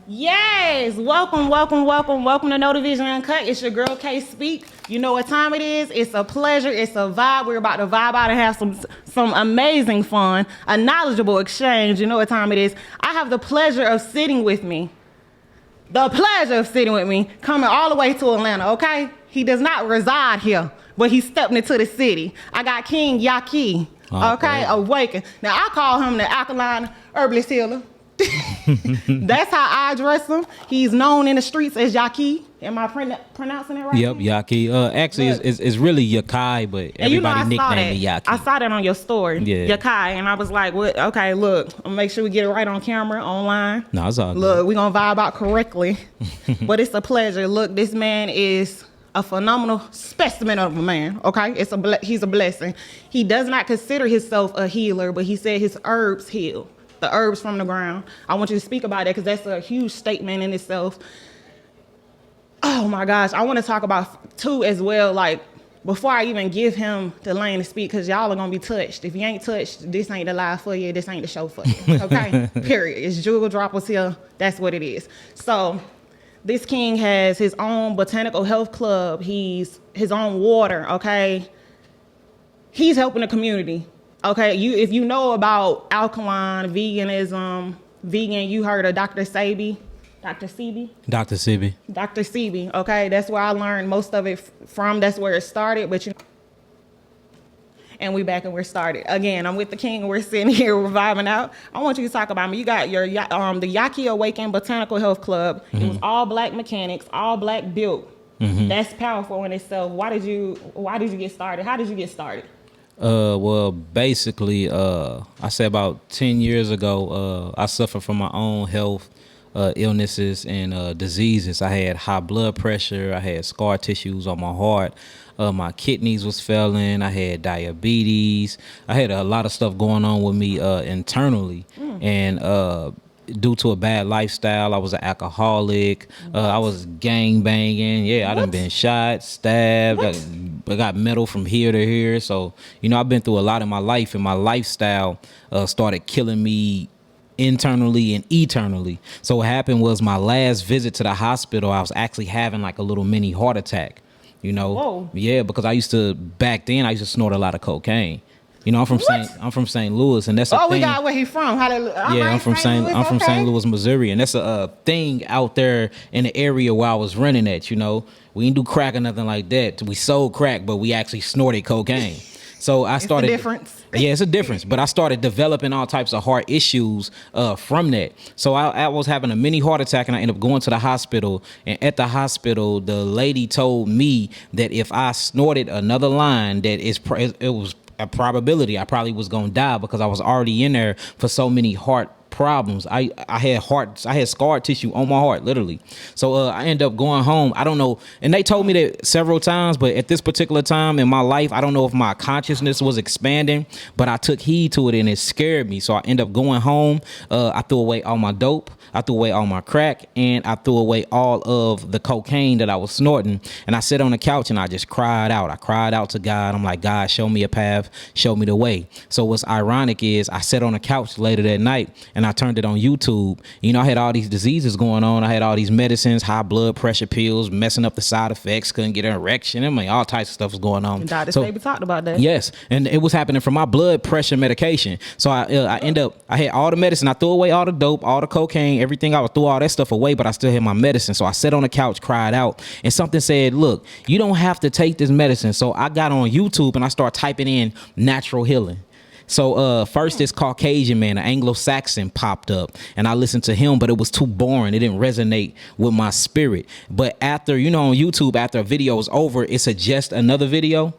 Yes, welcome to No Division Uncut. It's your girl K Speak. You know what time it is. It's a pleasure. It's a vibe. We're about to vibe out and have some amazing fun, a knowledgeable exchange. You know what time it is. I have the pleasure of sitting with me. Coming all the way to Atlanta. Okay, he does not reside here, but he stepped into the city. I got King YAH'KI. Okay, Awaken. Now I call him the alkaline herbalist healer. That's how I address him. He's known in the streets as YAH'KI. Am I pronouncing it right? Yep, YAH'KI. Actually, it's really YAH'KI, but everybody nicknamed me YAH'KI. I saw that on your story, yeah. YAH'KI, and I was like, "What? Okay, look, I'm gonna make sure we get it right on camera, online. No, it's all good. Look, we gonna vibe out correctly." But it's a pleasure. Look, this man is a phenomenal specimen of a man. Okay, he's a blessing. He does not consider himself a healer, but he said his herbs heal. The herbs from the ground. I want you to speak about that because that's a huge statement in itself. Oh my gosh, I want to talk about too as well, like before I even give him the lane to speak, because y'all are going to be touched. If you ain't touched, this ain't the live for you, this ain't the show for you, okay? Period. It's jewel droppers here, that's what it is. So this king has his own botanical health club, his own water, okay? He's helping the community. Okay, if you know about alkaline, veganism, you heard of Dr. Sebi? Dr. Sebi? Dr. Sebi. Dr. Sebi, okay, that's where I learned most of it from. That's where it started, but and we back and we're started. Again, I'm with the king and we're sitting here, we're vibing out. I want you to talk about me. You got your the YAH'KI Awaken Botanical Health Club. Mm-hmm. It was all black mechanics, all black built. Mm-hmm. That's powerful in itself. Why did you get started? How did you get started? Well, basically, I say about 10 years ago, I suffered from my own health illnesses and diseases. I had high blood pressure. I had scar tissues on my heart. My kidneys was failing. I had diabetes. I had a lot of stuff going on with me internally. And due to a bad lifestyle, I was an alcoholic. I was gang banging. Yeah, I done been shot, stabbed. I got metal from here to here. So, I've been through a lot in my life, and my lifestyle started killing me internally and eternally. So what happened was my last visit to the hospital, I was actually having like a little mini heart attack, Whoa. Yeah, because back then I used to snort a lot of cocaine. I'm from St. Louis, and that's a thing. We got where he from. I'm from St. Louis, Missouri, and that's a thing out there in the area where I was running at. We didn't do crack or nothing like that. We sold crack, but we actually snorted cocaine. So I started. It's a difference. Yeah, it's a difference. But I started developing all types of heart issues from that. So I was having a mini heart attack, and I ended up going to the hospital. And at the hospital, the lady told me that if I snorted another line, that it was a probability I probably was gonna die, because I was already in there for so many heart problems. I had scar tissue on my heart, literally. So I ended up going home. I don't know, and they told me that several times, but at this particular time in my life, I don't know if my consciousness was expanding, but I took heed to it and it scared me. So I ended up going home. I threw away all my dope, I threw away all my crack, and I threw away all of the cocaine that I was snorting. And I sat on the couch and I just cried out. I cried out to God. I'm like, God, show me a path, show me the way. So what's ironic is I sat on the couch later that night and I turned it on YouTube. I had all these diseases going on. I had all these medicines, high blood pressure pills, messing up the side effects, couldn't get an erection. All types of stuff was going on. And Dr. Sabi talked about that. Yes, and it was happening from my blood pressure medication. So I had all the medicine. I threw away all the dope, all the cocaine, everything. I threw all that stuff away, but I still had my medicine. So I sat on the couch, cried out, and something said, look, you don't have to take this medicine. So I got on YouTube and I started typing in natural healing. So first this Caucasian man, an Anglo-Saxon, popped up, and I listened to him, but it was too boring. It didn't resonate with my spirit. But after, on YouTube, after a video is over, it suggests another video.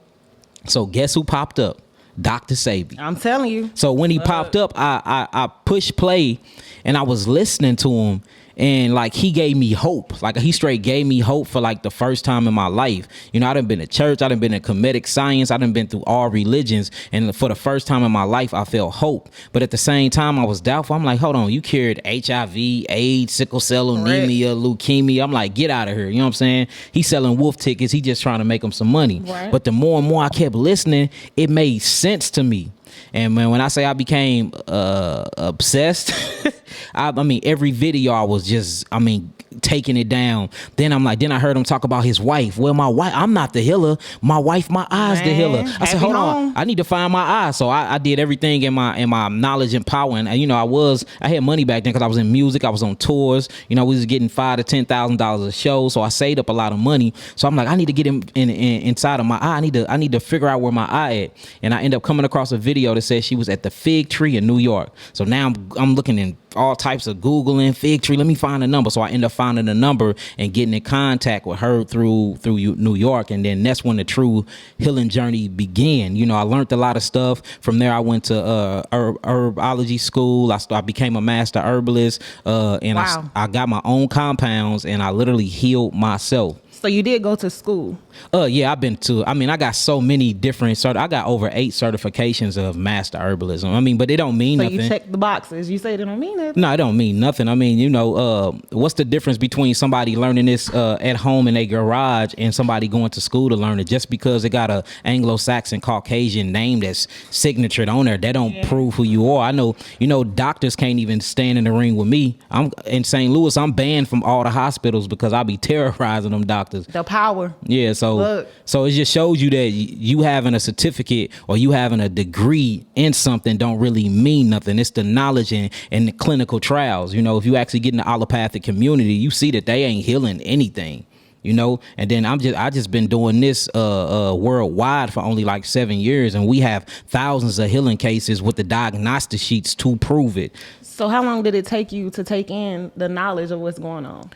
So guess who popped up? Dr. Sebi. I'm telling you. So when he popped up, I pushed play and I was listening to him. And like he gave me hope, like he straight gave me hope for like the first time in my life. I done been to church, I done been to comedic science, I done been through all religions, and for the first time in my life, I felt hope. But at the same time, I was doubtful. I'm like, hold on, you cured HIV, AIDS, sickle cell anemia, leukemia. I'm like, get out of here. You know what I'm saying? He's selling wolf tickets. He just trying to make him some money. Right. But the more and more I kept listening, it made sense to me. And man, when I say I became obsessed, I mean every video I was just, I mean, taking it down. Then I heard him talk about his wife. Well, my wife, I'm not the healer. My wife, my eyes the healer. I said, hold on, I need to find my eyes. So I did everything in my knowledge and power. And you know, I had money back then because I was in music. I was on tours. You know, we was getting $5,000 to $10,000 a show. So I saved up a lot of money. So I'm like, I need to get him inside of my eye. I need to figure out where my eye at. And I end up coming across a video that said she was at the Fig Tree in New York. So now I'm looking in all types of Googling Fig Tree. Let me find a number. So I end up finding a number and getting in contact with her through New York. And then that's when the true healing journey began. You know, I learned a lot of stuff. From there, I went to herbology school. I became a master herbalist. And wow. I got my own compounds and I literally healed myself. So you did go to school? Yeah, I got so many different, I got over 8 certifications of master herbalism. I mean, but it don't mean nothing. So you check the boxes. You say they don't mean nothing. No, it don't mean nothing. I mean, you know, what's the difference between somebody learning this at home in a garage and somebody going to school to learn it? Just because it got a Anglo-Saxon Caucasian name that's signatured on there, that don't prove who you are. I know, you know, doctors can't even stand in the ring with me. I'm in St. Louis. I'm banned from all the hospitals because I be terrorizing them doctors. The power. Yeah, so it just shows you that you having a certificate or you having a degree in something don't really mean nothing. It's the knowledge and the clinical trials. You know, if you actually get in the allopathic community, you see that they ain't healing anything. You know, and then I just been doing this worldwide for only like 7 years, and we have thousands of healing cases with the diagnostic sheets to prove it. So how long did it take you to take in the knowledge of what's going on?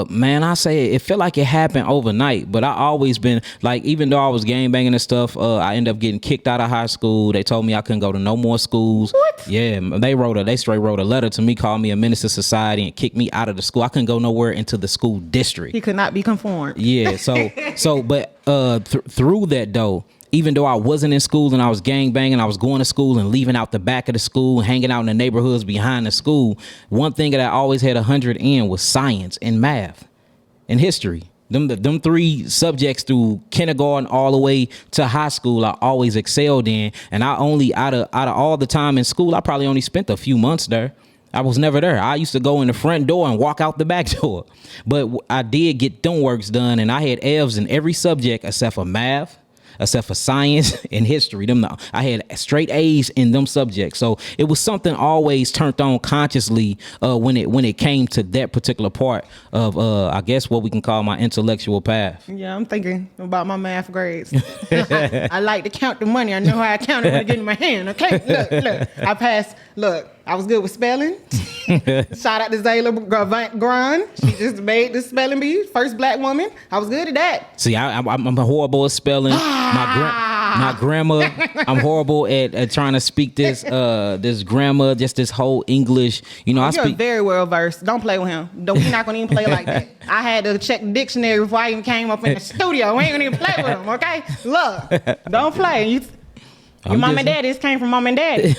Man, I say it felt like it happened overnight, but I always been like, even though I was gangbanging and stuff, I ended up getting kicked out of high school. They told me I couldn't go to no more schools. What? Yeah, they straight wrote a letter to me, called me a menace to society, and kicked me out of the school. I couldn't go nowhere into the school district. He could not be conformed. Yeah, but through that though, even though I wasn't in school and I was gangbanging, I was going to school and leaving out the back of the school, hanging out in the neighborhoods behind the school. One thing that I always had 100 in was science and math and history. Them 3 subjects through kindergarten all the way to high school, I always excelled in. And I only, out of all the time in school, I probably only spent a few months there. I was never there. I used to go in the front door and walk out the back door. But I did get them works done, and I had F's in every subject except for math, except for science and history. I had straight A's in them subjects. So it was something always turned on consciously when it came to that particular part of I guess what we can call my intellectual path. Yeah, I'm thinking about my math grades. I like to count the money. I know how I count it when I get in my hand. Okay, look. I passed. Look, I was good with spelling. Shout out to Zayla Grun. She just made the spelling bee. First black woman. I was good at that. See, I'm horrible at spelling. My grammar. I'm horrible at trying to speak this grammar, just this whole English. You know, You're very well versed. Don't play with him. We're not gonna even play like that. I had to check the dictionary before I even came up in the studio. We ain't gonna even play with him. Okay, look, don't play. Your mom and daddy, this came from mom and daddy.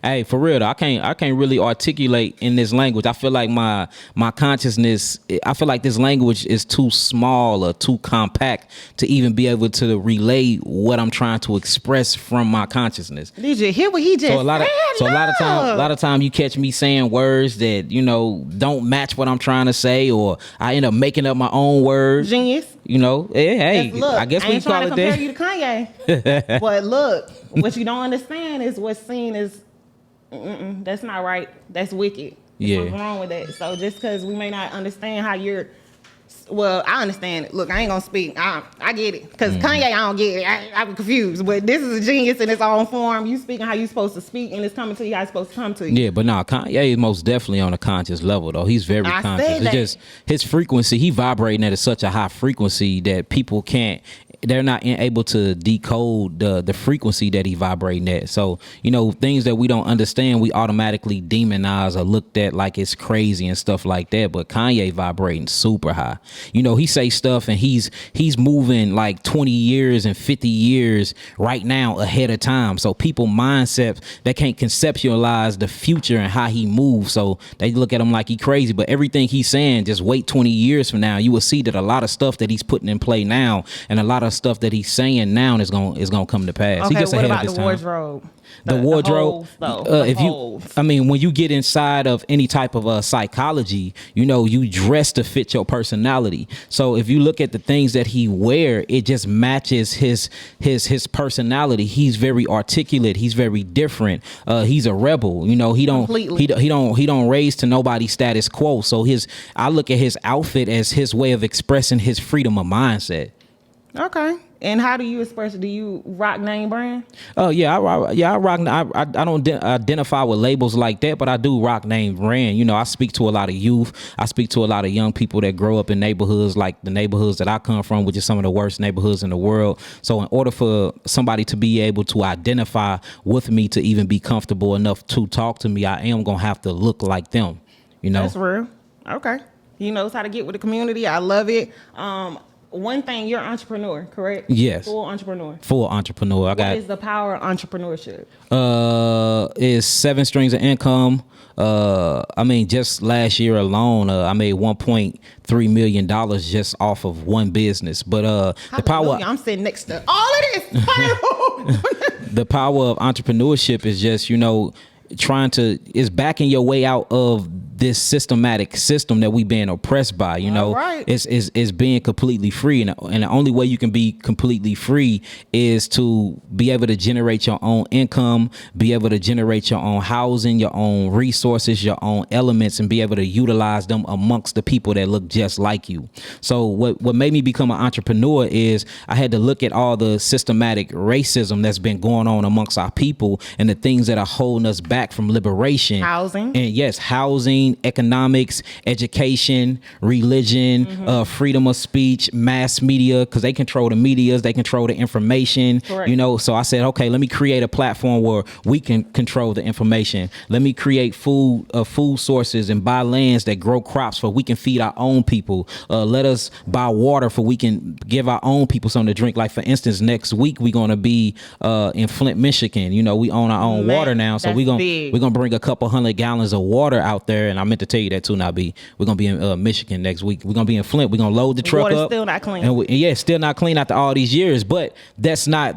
Hey, for real though, I can't really articulate in this language. I feel like my consciousness, I feel like this language is too small or too compact to even be able to relay what I'm trying to express from my consciousness. Did you hear what he just said? A lot of time you catch me saying words that, you know, don't match what I'm trying to say, or I end up making up my own words. Genius. You know, hey, look, I guess we call it that. I ain't trying to compare you to Kanye. But look, what you don't understand is what's seen as, that's not right. That's wicked. Yeah. What's wrong with that? So just because we may not understand how you're, well, I understand it. Look, I ain't gonna speak. I get it. Because Kanye, I don't get it. I'm confused. But this is a genius in its own form. You speaking how you supposed to speak, and it's coming to you how it's supposed to come to you. Yeah, but no, Kanye is most definitely on a conscious level, though. He's very conscious. It's just his frequency. He vibrating at such a high frequency that people can't. They're not able to decode the frequency that he vibrating at. So, you know, things that we don't understand, we automatically demonize or looked at like it's crazy and stuff like that. But Kanye vibrating super high. You know, he say stuff and he's moving like 20 years and 50 years right now ahead of time. So people mindsets, they can't conceptualize the future and how he moves. So they look at him like he crazy, but everything he's saying, just wait 20 years from now, you will see that a lot of stuff that he's putting in play now and a lot of stuff that he's saying now is going to come to pass. Okay, he just what ahead about of his the time. wardrobe? The wardrobe, when you get inside of any type of psychology, you know, you dress to fit your personality. So if you look at the things that he wear, it just matches his personality. He's very articulate. He's very different. He's a rebel. You know, he don't raise to nobody's status quo. So I look at his outfit as his way of expressing his freedom of mindset. Okay. And how do you express it? Do you rock name brand? Oh yeah, I rock. I don't identify with labels like that, but I do rock name brand. You know, I speak to a lot of youth. I speak to a lot of young people that grow up in neighborhoods like the neighborhoods that I come from, which is some of the worst neighborhoods in the world. So in order for somebody to be able to identify with me, to even be comfortable enough to talk to me, I am gonna have to look like them. You know, that's real. Okay, he knows how to get with the community. I love it. One thing, you're an entrepreneur, correct? Yes. Full entrepreneur. Full entrepreneur. What is the power of entrepreneurship? Is 7 streams of income. I mean, just last year alone, I made $1.3 million just off of one business. But the power, I'm sitting next to all of this. the power of entrepreneurship is just, you know, is backing your way out of this systematic system that we've been oppressed by. You know, right. It's being completely free, and the only way you can be completely free is to be able to generate your own income, be able to generate your own housing, your own resources, your own elements, and be able to utilize them amongst the people that look just like you. So what made me become an entrepreneur is I had to look at all the systematic racism that's been going on amongst our people and the things that are holding us back from liberation. Housing. And yes, housing, economics, education, religion, freedom of speech, mass media, because they control the medias, they control the information. Correct. You know, so I said, okay, let me create a platform where we can control the information. Let me create food sources and buy lands that grow crops so we can feed our own people. Let us buy water so we can give our own people something to drink. Like, for instance, next week we're going to be in Flint, Michigan. You know, we own our own water now, so we're gonna bring a couple 100 gallons of water out there. And I meant to tell you that too, Nabi. We're gonna be in Michigan next week. We're gonna be in Flint. We're gonna load the truck Water's up. still not clean. And still not clean after all these years. But that's not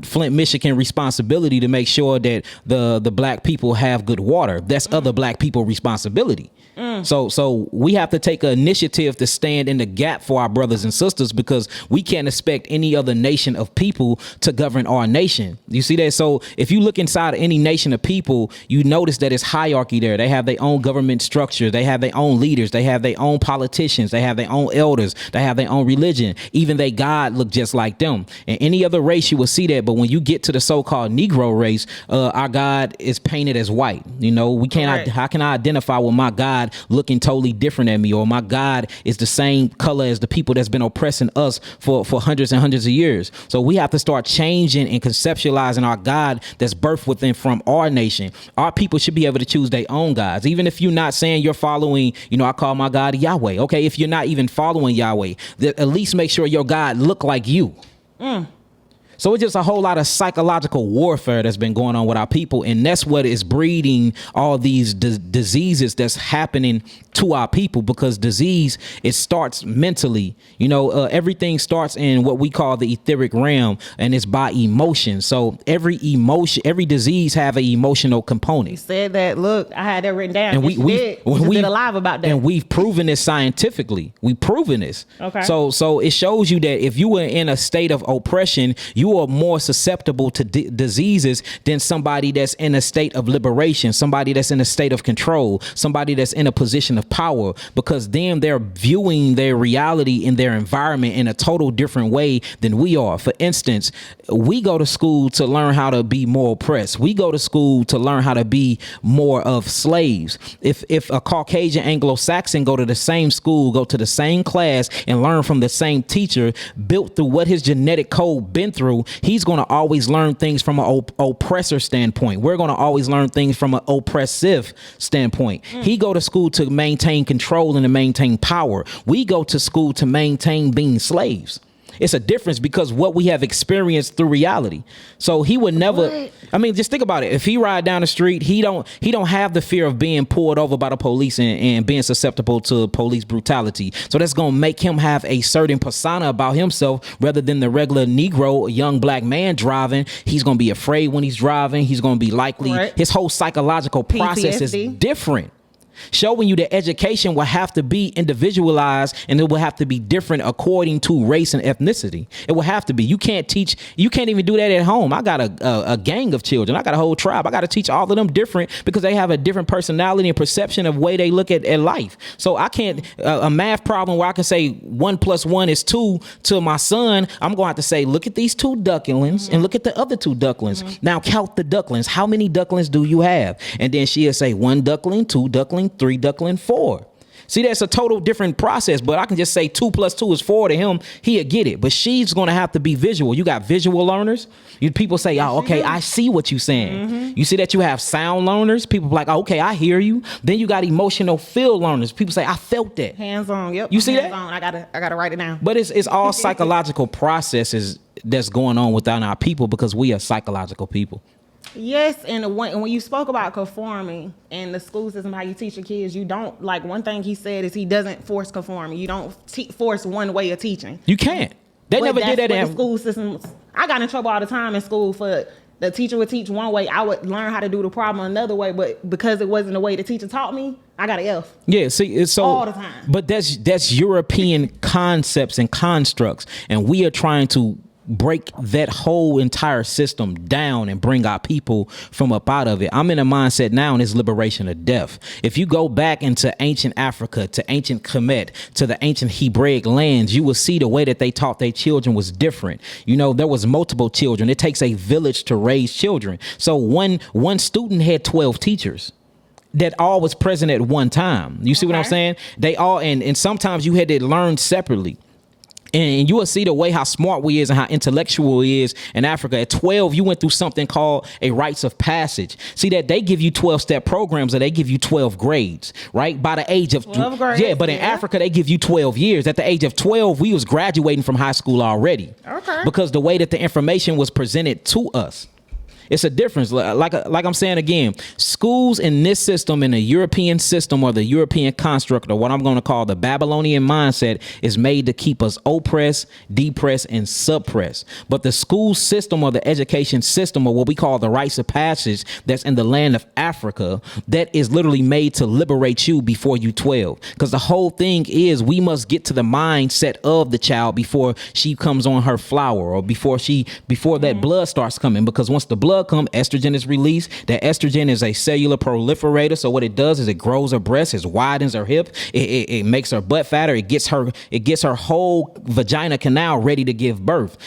Flint, Michigan responsibility to make sure that the black people have good water. That's other black people responsibility. So we have to take an initiative to stand in the gap for our brothers and sisters, because we can't expect any other nation of people to govern our nation. You see that? So if you look inside of any nation of people, you notice that it's hierarchy there. They have their own government structure. They have their own leaders. They have their own politicians. They have their own elders. They have their own religion. Even their God look just like them. And any other race, you will see that. But when you get to the so-called Negro race, our God is painted as white. You know, we can't. How can I identify with my God looking totally different than me, or my God is the same color as the people that's been oppressing us for hundreds and hundreds of years? So we have to start changing and conceptualizing our God that's birthed within from our nation. Our people should be able to choose their own gods, even if you're not saying you're following, you know, I call my God Yahweh. Okay, if you're not even following Yahweh, at least make sure your God look like you. So it's just a whole lot of psychological warfare that's been going on with our people. And that's what is breeding all these diseases that's happening to our people, because disease, it starts mentally. You know, everything starts in what we call the etheric realm, and it's by emotion. So every disease have an emotional component. You said that. Look, I had that written down. And we did a live about that. And we've proven this scientifically. We've proven this. Okay. So it shows you that if you were in a state of oppression, you are more susceptible to diseases than somebody that's in a state of liberation, somebody that's in a state of control, somebody that's in a position of power, because then they're viewing their reality in their environment in a total different way than we are. For instance, we go to school to learn how to be more oppressed. We go to school to learn how to be more of slaves. If a Caucasian Anglo-Saxon go to the same school, go to the same class, and learn from the same teacher, built through what his genetic code been through, neutral. He's going to always learn things from an oppressor standpoint. We're going to always learn things from an oppressive standpoint. He go to school to maintain control and to maintain power. We go to school to maintain being slaves. It's a difference because what we have experienced through reality. So he would never. What? I mean, just think about it. If he ride down the street, he don't have the fear of being pulled over by the police and being susceptible to police brutality. So that's gonna make him have a certain persona about himself rather than the regular Negro, young black man driving. He's gonna be afraid when he's driving. He's gonna be likely. Right. His whole psychological process is different. Showing you that education will have to be individualized and it will have to be different according to race and ethnicity. It will have to be. You can't even do that at home. I got a gang of children. I got a whole tribe. I got to teach all of them different because they have a different personality and perception of way they look at life. So I can't, a math problem where I can say 1 + 1 is 2 to my son, I'm going to have to say, look at these 2 ducklings and look at the other 2 ducklings. Now count the ducklings. How many ducklings do you have? And then she'll say 1 duckling, 2 duckling, 3 duckling, 4. See, that's a total different process, but I can just say 2 + 2 is 4 to him. He'll get it, but she's going to have to be visual. You got visual learners. People say, oh, okay, I see what you're saying. You see that you have sound learners. People like, oh, okay, I hear you. Then you got emotional feel learners. People say, I felt that. Hands on. Yep. You see hands that? On. I gotta write it down. But it's all psychological processes that's going on within our people because we are psychological people. Yes, and when you spoke about conforming in the school system, how you teach your kids, you don't, like, one thing he said is he doesn't force conforming. You don't force one way of teaching. You can't. They never did that in the school system. I got in trouble all the time in school for the teacher would teach one way. I would learn how to do the problem another way, but because it wasn't the way the teacher taught me, I got an F. Yeah, see, it's so all the time. But that's European concepts and constructs, and we are trying to break that whole entire system down and bring our people from up out of it. I'm in a mindset now and it's liberation of death. If you go back into ancient Africa, to ancient Kemet, to the ancient Hebraic lands, you will see the way that they taught their children was different. You know, there was multiple children. It takes a village to raise children. So one student had 12 teachers that all was present at one time. You see what I'm saying? They all, and sometimes you had to learn separately. And you will see the way how smart we is and how intellectual we is in Africa. At 12, you went through something called a rites of passage. See that they give you 12-step programs or they give you 12 grades, right? By the age of 12 grades. Yeah, but in Africa, they give you 12 years. At the age of 12, we was graduating from high school already. Okay. Because the way that the information was presented to us. It's a difference. Like I'm saying again, schools in this system, in the European system or the European construct, or what I'm going to call the Babylonian mindset, is made to keep us oppressed, depressed, and suppressed. But the school system or the education system, or what we call the rites of passage that's in the land of Africa, that is literally made to liberate you before you 12. Because the whole thing is we must get to the mindset of the child before she comes on her flower or before that blood starts coming. Because once the blood come, estrogen is released. That estrogen is a cellular proliferator. So what it does is it grows her breast, it widens her hip, it makes her butt fatter, it gets her whole vagina canal ready to give birth.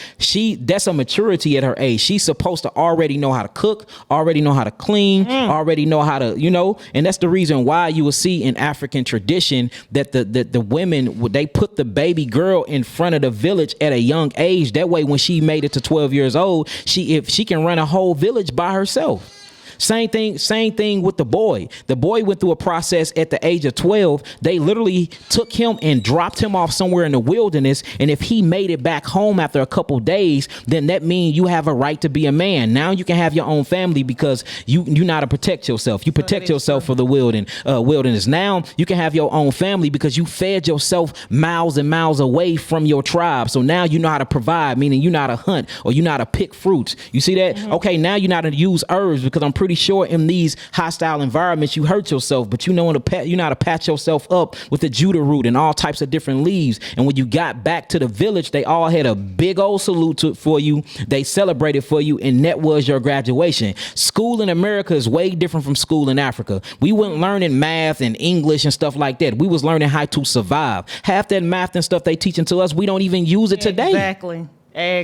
That's a maturity at her age. She's supposed to already know how to cook, already know how to clean, already know how to, and that's the reason why you will see in African tradition that the women, they put the baby girl in front of the village at a young age. That way, when she made it to 12 years old, if she can run a whole village by herself. Same thing with the boy. The boy went through a process at the age of 12. They literally took him and dropped him off somewhere in the wilderness. And if he made it back home after a couple days, then that means you have a right to be a man. Now you can have your own family because you know how to protect yourself. You protect yourself for the wilderness. Now you can have your own family because you fed yourself miles and miles away from your tribe. So now you know how to provide, meaning you know how to hunt or you know how to pick fruits. You see that? Mm-hmm. Okay, now you know how to use herbs because I'm pretty sure in these hostile environments you hurt yourself, but you know how to patch yourself up with the Judah root and all types of different leaves. And when you got back to the village, they all had a big old salute for you. They celebrated for you, and that was your graduation. School in America is way different from school in Africa. We weren't learning math and English and stuff like that. We was learning how to survive. Half that math and stuff they teaching to us, we don't even use it today. Exactly.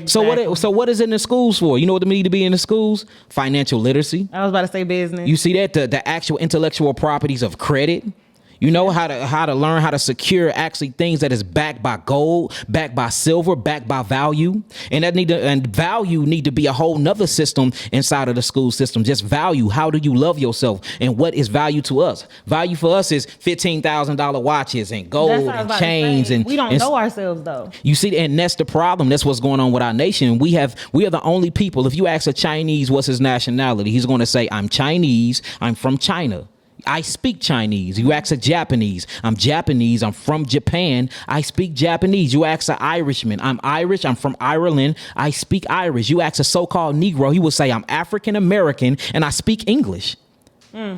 So what is it in the schools for? You know what they need to be in the schools? Financial literacy. I was about to say business. You see that? The actual intellectual properties of credit. You know how to learn how to secure actually things that is backed by gold, backed by silver, backed by value, and value need to be a whole nother system inside of the school system. Just value. How do you love yourself, and what is value to us? Value for us is $15,000 watches and gold and chains, and we don't know ourselves though. You see, and that's the problem. That's what's going on with our nation. We are the only people. If you ask a Chinese what's his nationality, he's going to say, "I'm Chinese. I'm from China. I speak Chinese." You ask a Japanese, "I'm Japanese, I'm from Japan, I speak Japanese." You ask an Irishman, "I'm Irish, I'm from Ireland, I speak Irish." You ask a so-called Negro, he will say, "I'm African American and I speak English."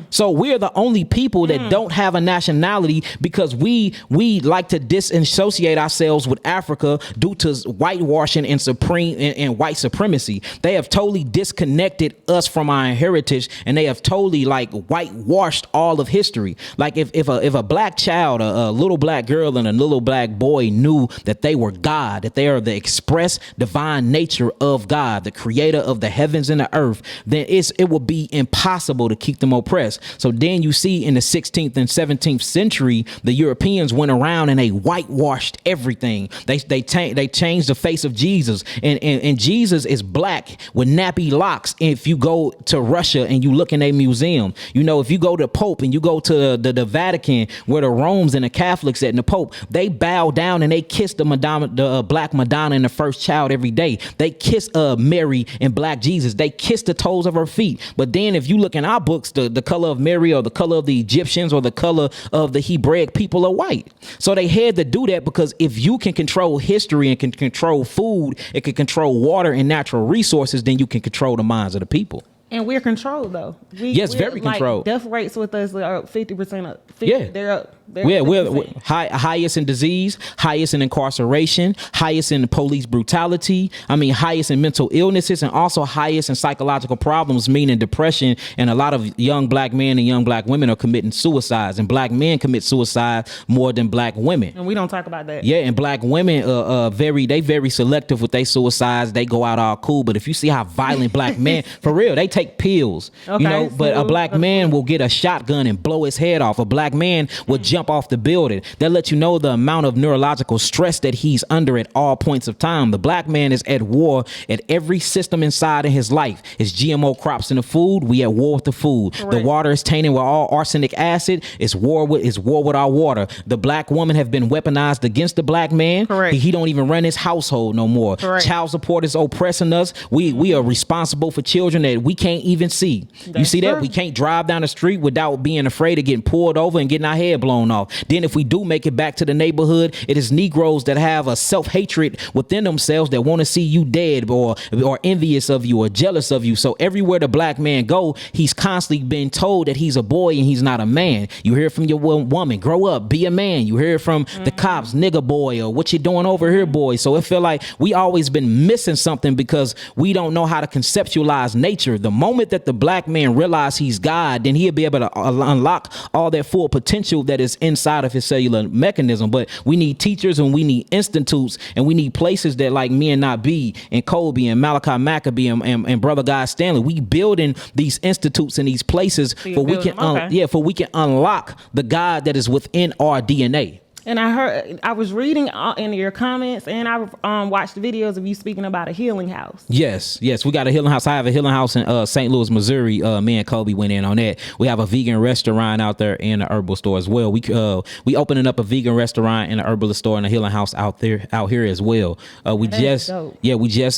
So we're the only people that don't have a nationality because we like to disassociate ourselves with Africa due to whitewashing and white supremacy. They have totally disconnected us from our heritage, and they have totally like whitewashed all of history. Like if a black child, a little black girl and a little black boy knew that they were God, that they are the express divine nature of God, the creator of the heavens and the earth, then it would be impossible to keep them oppressed. So then you see in the 16th and 17th century, the Europeans went around and they whitewashed everything. They changed the face of Jesus, and Jesus is black with nappy locks. If you go to Russia and you look in a museum, you know, if you go to Pope and you go to the Vatican where the Romans and the Catholics at, and the Pope, they bow down and they kiss the black Madonna and the first child every day. They kiss Mary and black Jesus. They kiss the toes of her feet. But then if you look in our books, the color of Mary or the color of the Egyptians or the color of the Hebraic people are white. So they had to do that because if you can control history and can control food, it can control water and natural resources, then you can control the minds of the people. And we're controlled though. Yes, very controlled. Death rates with us are 50%. Yeah, they're up. We're highest in disease, highest in incarceration, highest in police brutality. I mean, highest in mental illnesses, and also highest in psychological problems, meaning depression. And a lot of young black men and young black women are committing suicides, and black men commit suicide more than black women. And we don't talk about that. Yeah, and black women very selective with their suicides. They go out all cool, but if you see how violent black men, for real, they take pills. Okay, you know, but a black man will get a shotgun and blow his head off. A black man will jump off the building. That lets you know the amount of neurological stress that he's under at all points of time. The black man is at war at every system inside of his life. It's GMO crops in the food. We at war with the food. Correct. The water is tainted with all arsenic acid. It's war with our water. The black woman have been weaponized against the black man. Correct. He don't even run his household no more. Correct. Child support is oppressing us. We are responsible for children that we can't even see. You see that? We can't drive down the street without being afraid of getting pulled over and getting our head blown off. Then if we do make it back to the neighborhood, it is Negroes that have a self-hatred within themselves that want to see you dead or envious of you or jealous of you. So everywhere the black man go, he's constantly been told that he's a boy and he's not a man. You hear from your woman, grow up, be a man. You hear from the cops, nigga boy, or what you doing over here, boy. So it feel like we always been missing something because we don't know how to conceptualize nature. The moment that the black man realize he's God, then he'll be able to unlock all that full potential that is inside of his cellular mechanism. But we need teachers and we need institutes and we need places that like me and Nabi and Kobe and Malachi Maccabee and Brother Guy Stanley, we building these institutes and these places for we can unlock the God that is within our DNA. And I was reading in your comments, and I watched videos of you speaking about a healing house. Yes, we got a healing house. I have a healing house in St. Louis, Missouri. Me and Kobe went in on that. We have a vegan restaurant out there and a herbal store as well. We opening up a vegan restaurant and a herbal store and a healing house out here as well. We just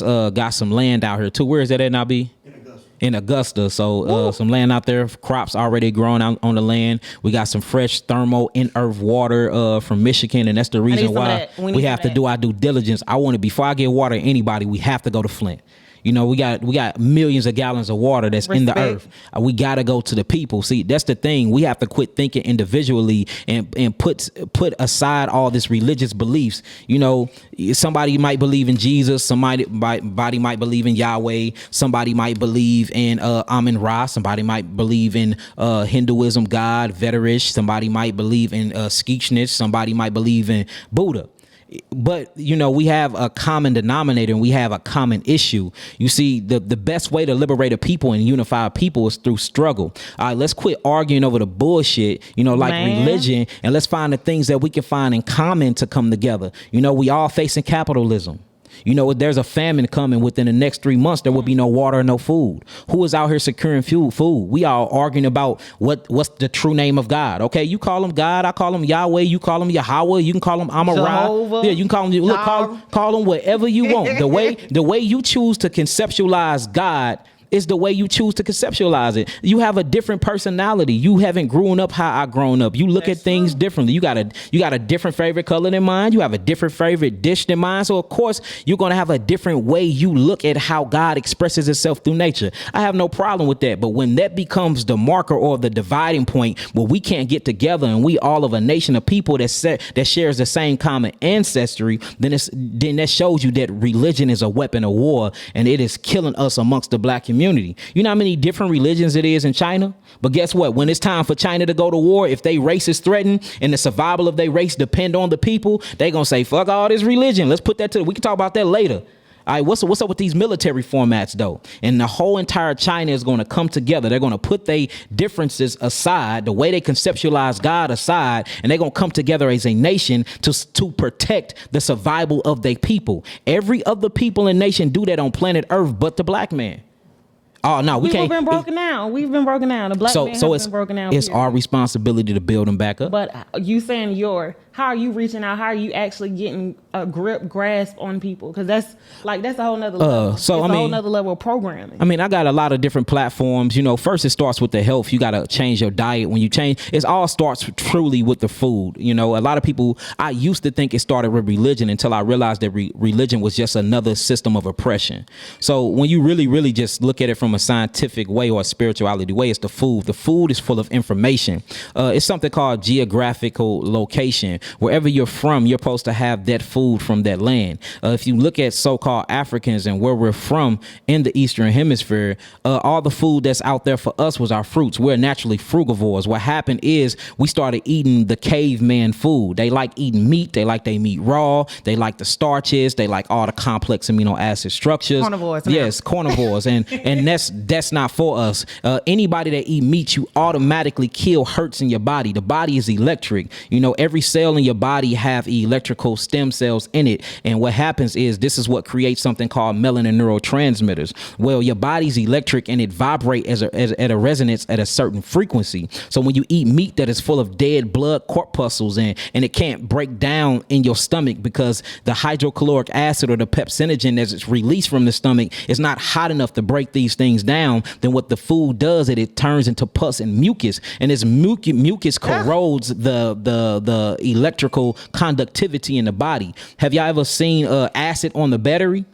got some land out here too. Where is that at, Nabi? In Augusta. So some land out there, crops already growing out on the land. We got some fresh thermal in earth water from Michigan, and that's the reason why we have to do our due diligence. Before I get water to anybody, we have to go to Flint. You know, we got millions of gallons of water that's in the earth. We got to go to the people. See, that's the thing. We have to quit thinking individually and put aside all this religious beliefs. You know, somebody might believe in Jesus. Somebody might believe in Yahweh. Somebody might believe in Amun-Ra. Somebody might believe in Hinduism, God, Veterish. Somebody might believe in Skishnish. Somebody might believe in Buddha. but you know, we have a common denominator and we have a common issue. You see, the best way to liberate a people and unify a people is through struggle. All right, let's quit arguing over the bullshit, you know, like religion, and let's find the things that we can find in common to come together. You know, we all facing capitalism. You know, there's a famine coming within the next 3 months. There will be no water and no food. Who is out here securing food? We all arguing about what's the true name of God. Okay, you call him God, I call him Yahweh, you call him Yahweh, you can call him Amorah. Yeah, you can call him, look, call him whatever you want. The way you choose to conceptualize God is the way you choose to conceptualize it. You have a different personality. You haven't grown up how I grown up. You look at things differently. You got a different favorite color than mine. You have a different favorite dish than mine. So of course you're gonna have a different way you look at how God expresses itself through nature. I have no problem with that. But when that becomes the marker or the dividing point where we can't get together and we all of a nation of people that shares the same common ancestry, then that shows you that religion is a weapon of war and it is killing us amongst the black community. You know how many different religions it is in China? But guess what? When it's time for China to go to war, if they race is threatened and the survival of their race depend on the people, they gonna say, fuck all this religion. Let's put that we can talk about that later. All right, what's up with these military formats, though? And the whole entire China is going to come together. They're going to put their differences aside, the way they conceptualize God aside, and they're going to come together as a nation to protect the survival of their people. Every other people and nation do that on planet Earth but the black man. Oh no, we can't. We've been broken down. We've been broken down. The black man has been broken down. It's our responsibility to build them back up. But you saying how are you reaching out? How are you actually getting a grasp on people? Because that's a whole nother level. It's a whole nother level of programming. I mean, I got a lot of different platforms. You know, first it starts with the health. You got to change your diet. When you change, it all starts truly with the food. You know, a lot of people, I used to think it started with religion until I realized that religion was just another system of oppression. So when you really, really just look at it from a scientific way or a spirituality way, it's the food. The food is full of information. It's something called geographical location. Wherever you're from, you're supposed to have that food from that land. If you look at so-called Africans and where we're from in the Eastern Hemisphere, all the food that's out there for us was our fruits. We're naturally frugivores. What happened is we started eating the caveman food. They like eating meat. They like their meat raw. They like the starches. They like all the complex amino acid structures. Carnivores. Yes, carnivores. and that's not for us. Anybody that eat meat, you automatically kill hertz in your body. The body is electric. You know, every cell in your body have electrical stem cells in it. And what happens is this is what creates something called melanin neurotransmitters. Well, your body's electric and it vibrates at a resonance at a certain frequency. So when you eat meat that is full of dead blood corpuscles and it can't break down in your stomach because the hydrochloric acid or the pepsinogen as it's released from the stomach is not hot enough to break these things down, then what the food does is it turns into pus and mucus, and this mucus corrodes the electrical conductivity in the body. Have y'all ever seen acid on the battery?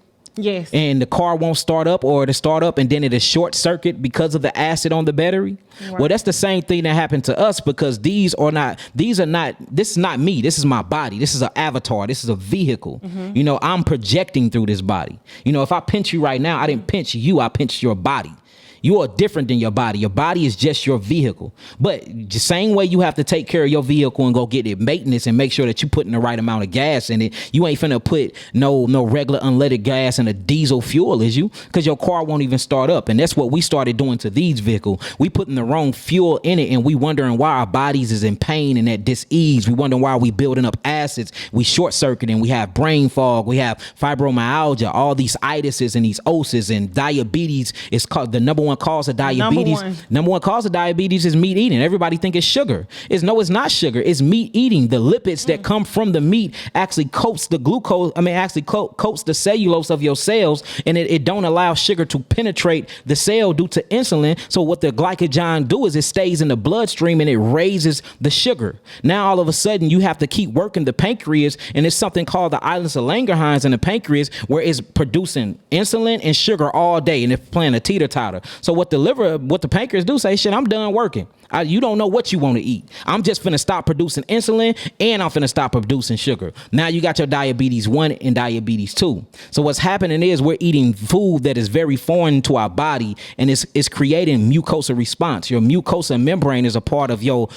Yes. And the car won't start up, or it'll start up and then it'll short circuit because of the acid on the battery. Right. Well, that's the same thing that happened to us because this is not me. This is my body. This is an avatar. This is a vehicle. Mm-hmm. You know, I'm projecting through this body. You know, if I pinch you right now, I didn't pinch you. I pinched your body. You are different than your body. Your body is just your vehicle. But the same way you have to take care of your vehicle and go get it maintenance and make sure that you putting the right amount of gas in it. You ain't finna put no regular unleaded gas in a diesel fuel, is you? Because your car won't even start up. And that's what we started doing to these vehicles. We putting the wrong fuel in it and we wondering why our bodies is in pain and at dis-ease. We wondering why we building up acids. We short circuiting. We have brain fog. We have fibromyalgia. All these itises and these oses and diabetes is called the number one cause of diabetes. Number one cause of diabetes is meat eating. Everybody think it's sugar. It's not sugar. It's meat eating. The lipids that come from the meat actually coats the glucose. Coats the cellulose of your cells, and it don't allow sugar to penetrate the cell due to insulin. So what the glycogen do is it stays in the bloodstream and it raises the sugar. Now all of a sudden you have to keep working the pancreas, and it's something called the islands of Langerhans in the pancreas where it's producing insulin and sugar all day, and it's playing a teeter-totter. So what the pancreas do say, shit, I'm done working. You don't know what you want to eat. I'm just finna stop producing insulin and I'm finna stop producing sugar. Now you got your diabetes 1 and diabetes 2. So what's happening is we're eating food that is very foreign to our body, and it's creating mucosa response. Your mucosa membrane is a part of your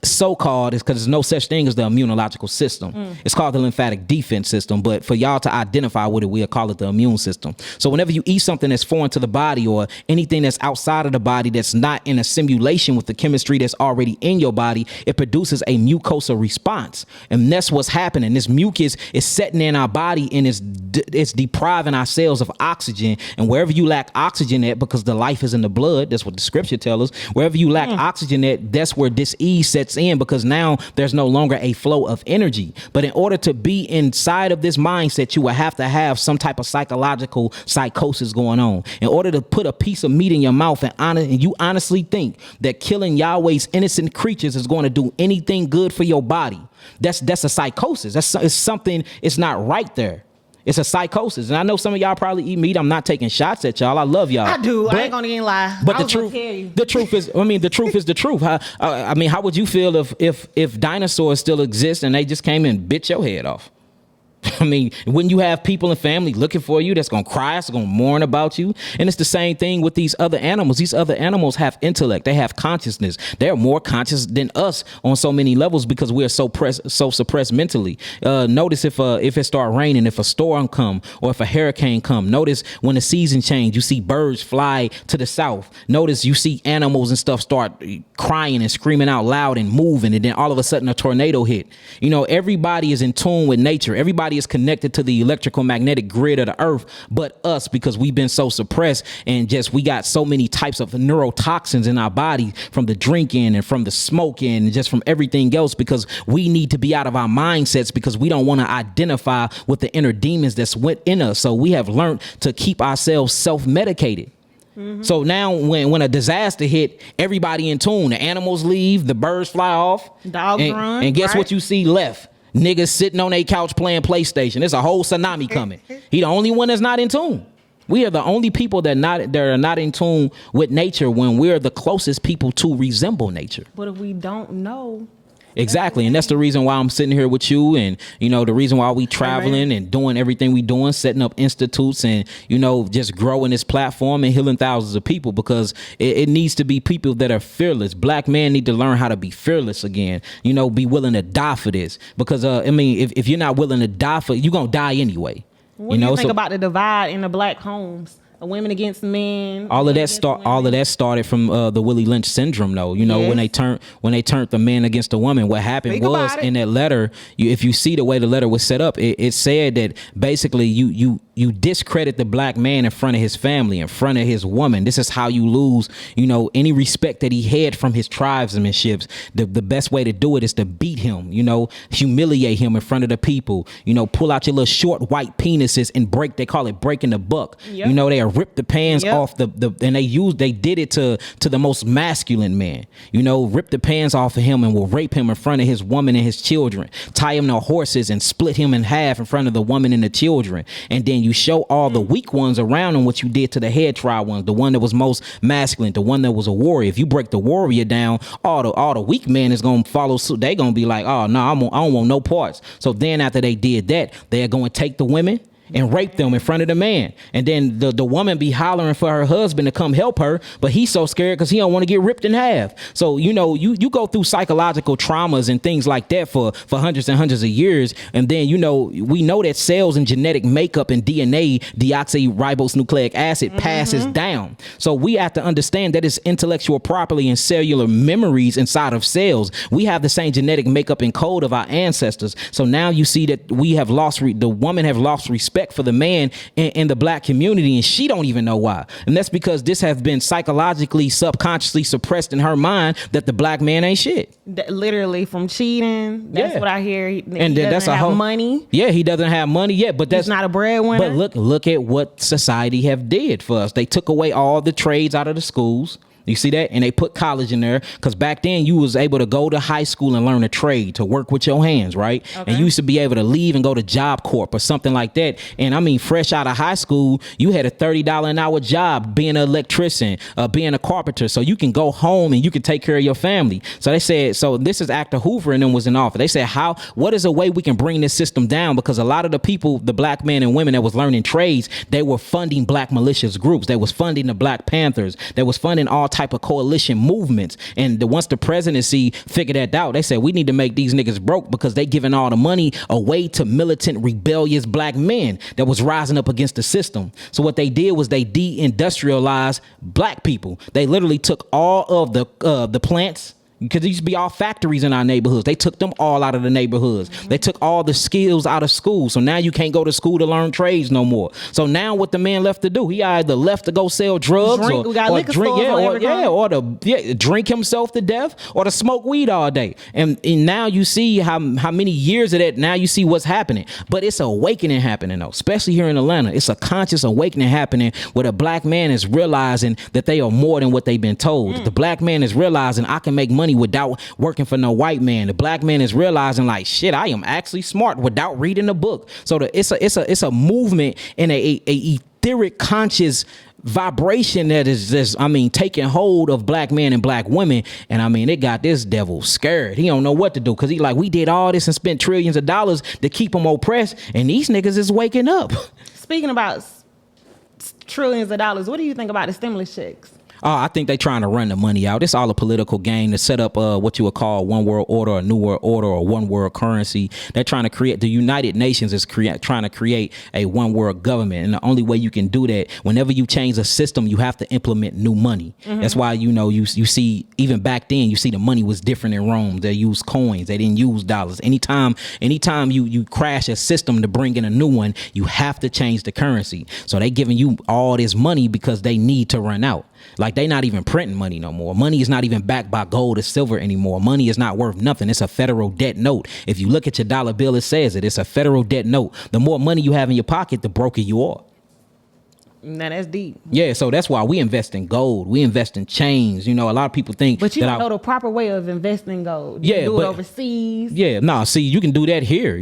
so-called, is because there's no such thing as the immunological system. It's called the lymphatic defense system, but for y'all to identify with it, we'll call it the immune system. So whenever you eat something that's foreign to the body or anything that's outside of the body that's not in a simulation with the chemistry that's already in your body, it produces a mucosal response. And that's what's happening. This mucus is setting in our body and it's depriving our cells of oxygen. And wherever you lack oxygen at, because the life is in the blood, that's what the scripture tells us, wherever you lack oxygen at, that's where disease sets in, because now there's no longer a flow of energy. But in order to be inside of this mindset, you will have to have some type of psychological psychosis going on. In order to put a piece of meat in your mouth and you honestly think that killing Yahweh's innocent creatures is going to do anything good for your body, that's a psychosis. It's something, it's not right there. It's a psychosis. And I know some of y'all probably eat meat. I'm not taking shots at y'all. I love y'all. I do. But, I ain't gonna even lie. But the truth is, the truth is the truth. How would you feel if dinosaurs still exist and they just came and bit your head off? I mean, wouldn't you have people and family looking for you that's going to cry, that's going to mourn about you? And it's the same thing with these other animals. These other animals have intellect. They have consciousness. They're more conscious than us on so many levels because we are so suppressed mentally. Notice if it start raining, if a storm come, or if a hurricane come. Notice when the season change, you see birds fly to the south. Notice you see animals and stuff start crying and screaming out loud and moving, and then all of a sudden a tornado hit. You know, everybody is in tune with nature. Everybody is connected to the electrical magnetic grid of the earth, but us, because we've been so suppressed and we got so many types of neurotoxins in our body from the drinking and from the smoking and just from everything else, because we need to be out of our mindsets because we don't want to identify with the inner demons that's within us. So we have learned to keep ourselves self-medicated. So now when a disaster hit, everybody in tune, the animals leave, the birds fly off, dogs run, and guess what you see left? Niggas sitting on their couch playing PlayStation. There's a whole tsunami coming. He the only one that's not in tune. We are the only people that are not in tune with nature when we're the closest people to resemble nature. But if we don't know. Exactly. And that's the reason why I'm sitting here with you, and, you know, the reason why we traveling and doing everything we doing, setting up institutes and, you know, just growing this platform and healing thousands of people, because it needs to be people that are fearless. Black men need to learn how to be fearless again, you know, be willing to die for this, because, I mean, if you're not willing to die for it, you're going to die anyway. What do you think about the divide in the black homes? Women against men. All of that started from the Willie Lynch syndrome, though. You know, when they turned the man against the woman, what happened was in that letter, if you see the way the letter was set up, it said that basically you discredit the black man in front of his family, in front of his woman. This is how you lose, you know, any respect that he had from his tribesmanships. The best way to do it is to beat him, you know, humiliate him in front of the people, you know, pull out your little short white penises and they call it breaking the buck. Yep. You know, they rip the pants off and they did it to the most masculine man, you know, rip the pants off of him and will rape him in front of his woman and his children, tie him to horses and split him in half in front of the woman and the children. And then you show all the weak ones around him what you did to the head tribe ones, the one that was most masculine, the one that was a warrior. If you break the warrior down, all the weak men is going to follow suit. They going to be like, oh no, I don't want no parts. So then after they did that, they're going to take the women and rape them in front of the man. And then the woman be hollering for her husband to come help her, but he's so scared because he don't want to get ripped in half. So, you know, you go through psychological traumas and things like that for hundreds and hundreds of years. And then, you know, we know that cells and genetic makeup and DNA, deoxyribonucleic acid, passes down. So we have to understand that it's intellectual property and cellular memories inside of cells. We have the same genetic makeup and code of our ancestors. So now you see that we have the woman have lost respect for the man in the black community, and she don't even know why. And that's because this has been psychologically, subconsciously suppressed in her mind that the black man ain't shit. Literally from cheating. That's what I hear. He and doesn't that's have money. Yeah, he doesn't have money yet, but he's not a breadwinner. But look at what society have did for us. They took away all the trades out of the schools. You see that? And they put college in there because back then you was able to go to high school and learn a trade, to work with your hands, right? Okay. And you used to be able to leave and go to Job Corp or something like that. And I mean, fresh out of high school, you had a $30 an hour job being an electrician, being a carpenter. So you can go home and you can take care of your family. So they said, so this is Actor Hoover and them was in office. They said, what is a way we can bring this system down? Because a lot of the people, the black men and women that was learning trades, they were funding black malicious groups. They was funding the Black Panthers. They was funding all type of coalition movements. And once the presidency figured that out, they said we need to make these niggas broke because they giving all the money away to militant, rebellious black men that was rising up against the system. So what they did was they deindustrialized black people. They literally took all of the plants, because there used to be all factories in our neighborhoods. They took them all out of the neighborhoods. They took all the skills out of school. So now you can't go to school to learn trades no more. So now what the man left to do, he either left to go sell drugs or drink himself to death or to smoke weed all day. And now you see how many years of that, now you see what's happening. But it's an awakening happening though, especially here in Atlanta. It's a conscious awakening happening where the black man is realizing that they are more than what they've been told. The black man is realizing I can make money without working for no white man. The black man is realizing like, shit, I am actually smart without reading a book. So it's a movement in a etheric conscious vibration that is just, taking hold of black men and black women. And it got this devil scared. He don't know what to do because he like, we did all this and spent trillions of dollars to keep them oppressed, and these niggas is waking up. Speaking about trillions of dollars, what do you think about the stimulus checks? I think they trying to run the money out. It's all a political game to set up what you would call one world order, a new world order, or one world currency. They're trying to create, the United Nations is trying to create a one world government. And the only way you can do that, whenever you change a system, you have to implement new money. That's why, you see, even back then, you see the money was different in Rome. They used coins. They didn't use dollars. Anytime you crash a system to bring in a new one, you have to change the currency. So they giving you all this money because they need to run out. Like they not even printing money no more. Money is not even backed by gold or silver anymore. Money is not worth nothing. It's a federal debt note. If you look at your dollar bill, it says it. It's a federal debt note. The more money you have in your pocket, the broker you are. Now that's deep. Yeah, so that's why we invest in gold. We invest in chains. A lot of people think, but you don't know the proper way of investing gold. You can do it overseas. Yeah, no. See, you can do that here.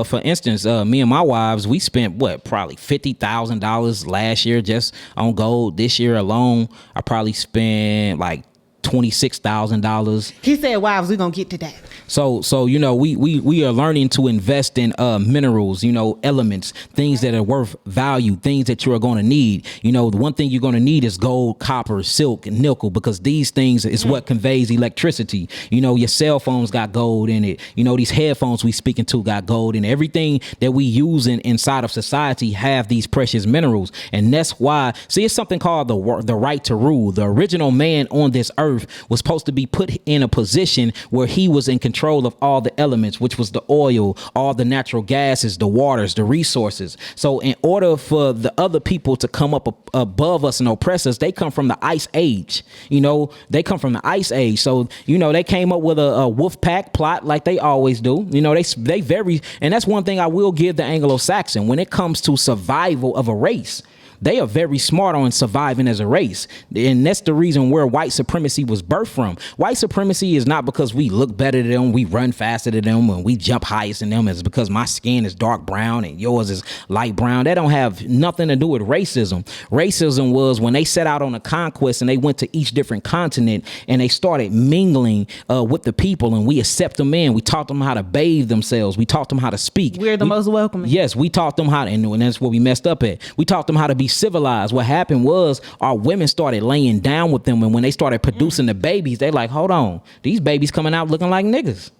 For instance, me and my wives, we spent probably $50,000 last year just on gold. This year alone, I probably spent like $26,000. He said, "Wives, we're gonna get to that." So we are learning to invest in minerals, elements, things that are worth value, things that you are going to need. The one thing you're going to need is gold, copper, silk, and nickel, because these things is what conveys electricity. Your cell phones got gold in it. These headphones we speaking to got gold in it. Everything that we use inside of society have these precious minerals. And that's why, see, it's something called the right to rule. The original man on this earth was supposed to be put in a position where he was in control of all the elements, which was the oil, all the natural gases, the waters, the resources. So in order for the other people to come up above us and oppress us, they come from the ice age. They come from the ice age. So, they came up with a wolf pack plot like they always do. They very, and that's one thing I will give the Anglo-Saxon when it comes to survival of a race. They are very smart on surviving as a race. And that's the reason where white supremacy was birthed from. White supremacy is not because we look better than them, we run faster than them, and we jump highest than them. It's because my skin is dark brown and yours is light brown. That don't have nothing to do with racism. Racism was when they set out on a conquest and they went to each different continent and they started mingling with the people, and we accept them in. We taught them how to bathe themselves. We taught them how to speak. We're the most welcoming. Yes, we taught them how to, and that's what we messed up at. We taught them how to be civilized. What happened was our women started laying down with them, and when they started producing the babies, they like, hold on, these babies coming out looking like niggas.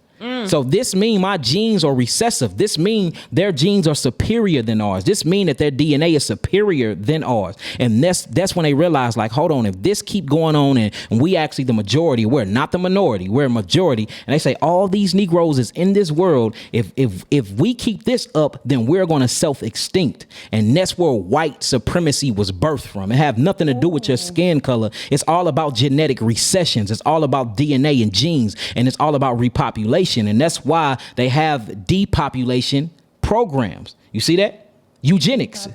So this mean my genes are recessive. This mean their genes are superior than ours. This mean that their DNA is superior than ours. And that's when they realize, like, hold on, if this keep going on and we actually the majority, we're not the minority, we're a majority. And they say all these Negroes is in this world. If we keep this up, then we're going to self-extinct. And that's where white supremacy was birthed from. It have nothing to do with your skin color. It's all about genetic recessions. It's all about DNA and genes. And it's all about repopulation. And that's why they have depopulation programs. You see that? Eugenics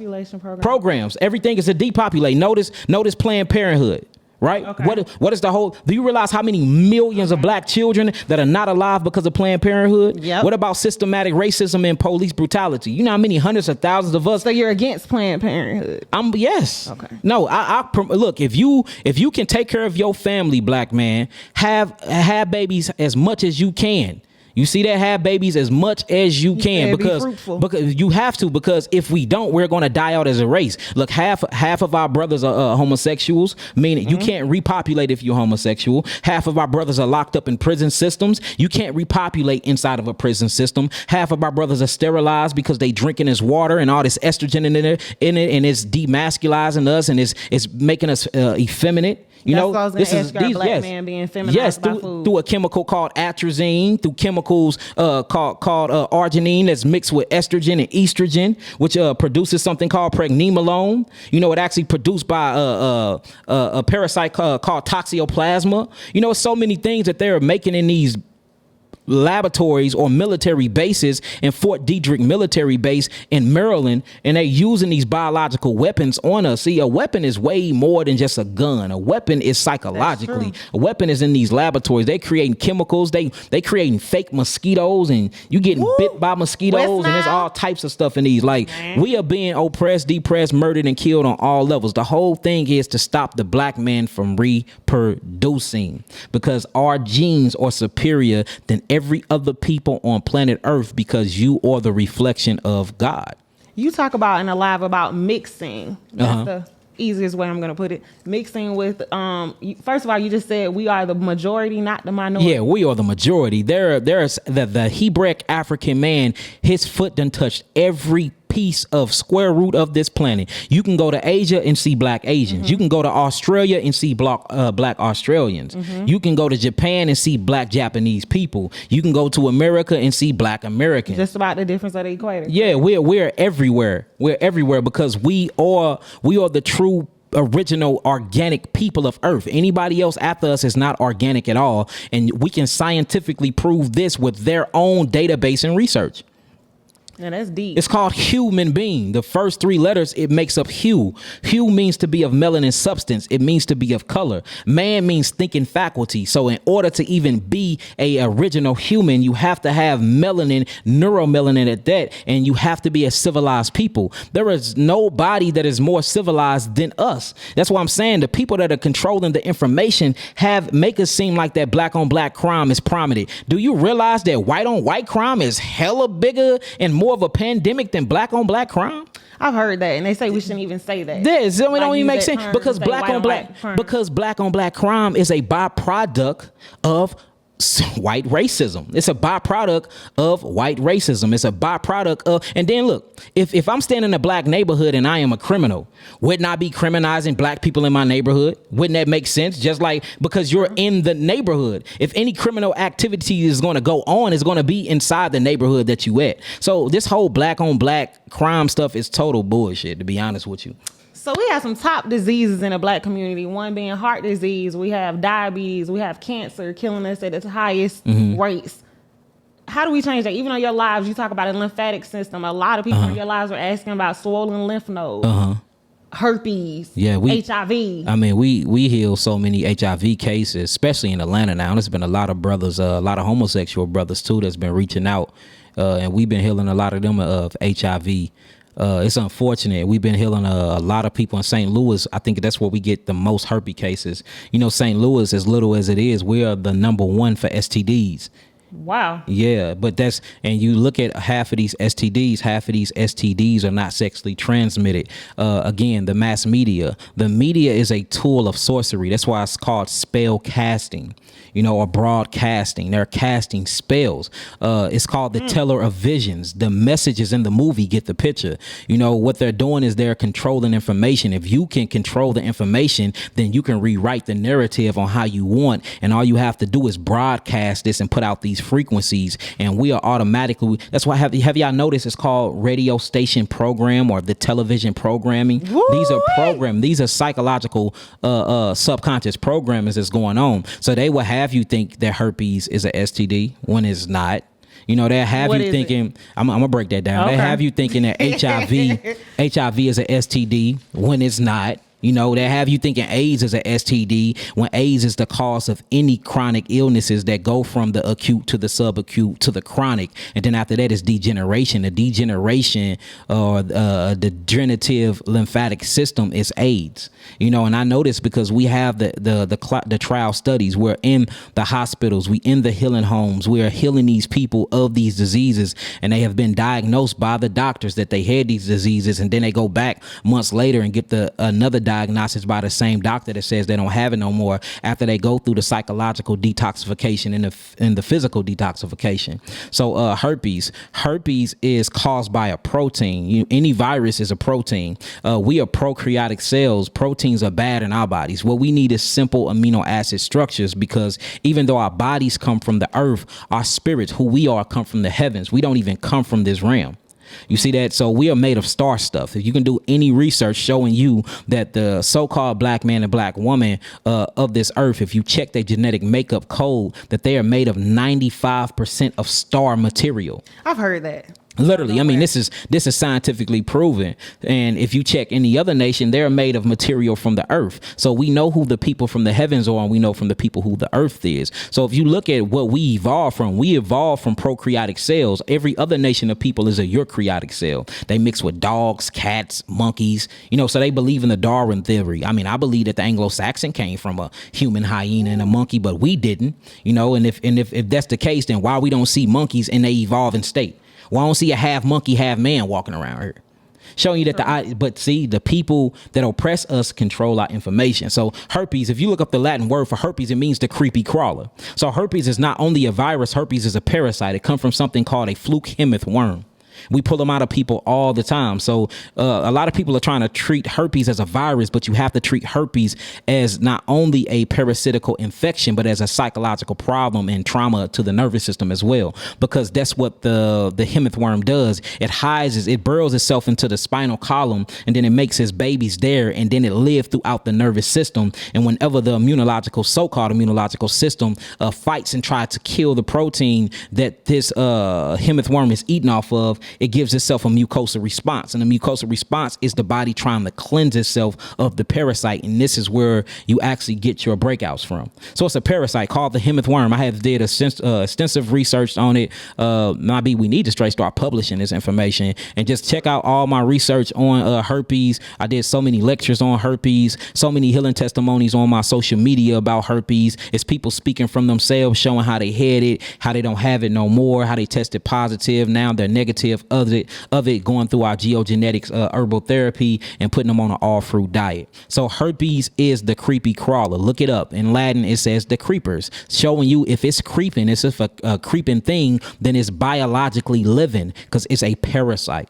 programs. Everything is to depopulate. Notice Planned Parenthood. Right? Okay. What is the whole, do you realize how many millions of black children that are not alive because of Planned Parenthood? Yep. What about systematic racism and police brutality? You know how many hundreds of thousands of us. So you're against Planned Parenthood? Yes. Okay. No, I look, if you can take care of your family, black man, have babies as much as you can. You see that, have babies as much as you can, because you have to, because if we don't, we're going to die out as a race. Look, half of our brothers are homosexuals, meaning you can't repopulate if you're homosexual. Half of our brothers are locked up in prison systems. You can't repopulate inside of a prison system. Half of our brothers are sterilized because they drinking this water and all this estrogen in it, and it's demasculizing us, and it's making us effeminate. You know, this is these man being feminized by food. Through a chemical called atrazine, through chemicals called arginine that's mixed with estrogen and estrogen, which produces something called pregnenolone. You know, it actually produced by a parasite called toxoplasma. You know, so many things that they're making in these laboratories or military bases, in Fort Detrick military base in Maryland, and they're using these biological weapons on us. See, a weapon is way more than just a gun. A weapon is psychologically. A weapon is in these laboratories. They creating chemicals. They creating fake mosquitoes, and you getting bit by mosquitoes, and there's all types of stuff in these. Like, we are being oppressed, depressed, murdered, and killed on all levels. The whole thing is to stop the black man from reproducing, because our genes are superior than every other people on planet Earth, because you are the reflection of God. You talk about in a live about mixing. That's the easiest way I'm going to put it. Mixing with, first of all, you just said we are the majority, not the minority. Yeah, we are the majority. There's the Hebraic African man, his foot done touched every piece of square root of this planet. You can go to Asia and see black Asians. You can go to Australia and see black Australians. You can go to Japan and see black Japanese people. You can go to America and see black Americans. Just about the difference of the equator. Yeah, we're everywhere. We're everywhere because we are the true original organic people of Earth. Anybody else after us is not organic at all, and we can scientifically prove this with their own database and research. Yeah, that's deep. It's called human being. The first three letters, it makes up hue. Hue means to be of melanin substance. It means to be of color. Man means thinking faculty. So in order to even be a original human, you have to have melanin, neuromelanin at that, and you have to be a civilized people. There is nobody that is more civilized than us. That's why I'm saying the people that are controlling the information make us seem like that black on black crime is prominent. Do you realize that white on white crime is hella bigger and more of a pandemic than black on black crime? I've heard that, and they say we shouldn't even say that. This it don't even make sense, because black on black crime is a byproduct of white racism. It's a byproduct of white racism. It's a byproduct of, and then look, if I'm staying in a black neighborhood and I am a criminal, wouldn't I be criminalizing black people in my neighborhood? Wouldn't that make sense? Just like, because you're in the neighborhood. If any criminal activity is going to go on, it's going to be inside the neighborhood that you at. So this whole black on black crime stuff is total bullshit, to be honest with you. So we have some top diseases in the black community, one being heart disease. We have diabetes. We have cancer killing us at its highest rates. How do we change that? Even on your lives, you talk about a lymphatic system. A lot of people in your lives are asking about swollen lymph nodes, herpes, HIV. I mean, we heal so many HIV cases, especially in Atlanta now. There's been a lot of brothers, a lot of homosexual brothers too, that's been reaching out. And we've been healing a lot of them of HIV. It's unfortunate. We've been healing a lot of people in St. Louis. I think that's where we get the most herpes cases. You know, St. Louis, as little as it is, we are the number one for STDs. Wow. Yeah, but and you look at half of these STDs are not sexually transmitted. Again, the mass media. The media is a tool of sorcery. That's why it's called spell casting, or broadcasting. They're casting spells. It's called the teller of visions. The messages in the movie get the picture. What they're doing is they're controlling information. If you can control the information, then you can rewrite the narrative on how you want. And all you have to do is broadcast this and put out these frequencies, and we are automatically. That's why have y'all noticed it's called radio station program or the television programming. What? These are psychological subconscious programming that's going on. So they will have you think that herpes is a STD when it's not. They'll have you thinking, I'm gonna break that down. Okay. They have you thinking that HIV is a STD when it's not. You know, they have you thinking AIDS is a STD when AIDS is the cause of any chronic illnesses that go from the acute to the subacute to the chronic. And then after that is degeneration. The degeneration or the degenerative lymphatic system is AIDS. You know, and I know this because we have the trial studies. We're in the hospitals. We in the healing homes. We are healing these people of these diseases. And they have been diagnosed by the doctors that they had these diseases. And then they go back months later and get another diagnosis by the same doctor that says they don't have it no more after they go through the psychological detoxification and the physical detoxification. So herpes is caused by a protein. Any virus is a protein. We are prokaryotic cells. Proteins are bad in our bodies. What we need is simple amino acid structures, because even though our bodies come from the earth, our spirits, who we are, come from the heavens. We don't even come from this realm. You see that? So we are made of star stuff. If you can do any research showing you that the so-called black man and black woman of this earth, if you check their genetic makeup code, that they are made of 95% of star material. I've heard that. Literally, I mean, this is scientifically proven. And if you check any other nation, they're made of material from the earth. So we know who the people from the heavens are, and we know from the people who the earth is. So if you look at what we evolved from prokaryotic cells. Every other nation of people is a eukaryotic cell. They mix with dogs, cats, monkeys, so they believe in the Darwin theory. I mean, I believe that the Anglo-Saxon came from a human hyena and a monkey, but we didn't, and if that's the case, then why we don't see monkeys in their evolving state? Well, I don't see a half monkey, half man walking around here. Showing you that but see, the people that oppress us control our information. So herpes, if you look up the Latin word for herpes, it means the creepy crawler. So herpes is not only a virus, herpes is a parasite. It comes from something called a fluke hemith worm. We pull them out of people all the time. So a lot of people are trying to treat herpes as a virus, but you have to treat herpes as not only a parasitical infection, but as a psychological problem and trauma to the nervous system as well, because that's what the hemith worm does. It burrows itself into the spinal column, and then it makes its babies there, and then it lives throughout the nervous system. And whenever the so-called immunological system fights and tries to kill the protein that this hemith worm is eating off of, it gives itself a mucosal response. And the mucosal response is the body trying to cleanse itself of the parasite. And this is where you actually get your breakouts from. So it's a parasite called the hemith worm. I have did extensive research on it. We need to straight start publishing this information, and just check out all my research on herpes. I did so many lectures on herpes, so many healing testimonies on my social media about herpes. It's people speaking from themselves, showing how they had it, how they don't have it no more, how they tested positive, now they're negative of it, going through our geogenetics herbal therapy and putting them on an all fruit diet. So herpes is the creepy crawler. Look it up. In Latin, it says the creepers, showing you if it's creeping, it's a creeping thing, then it's biologically living, because it's a parasite.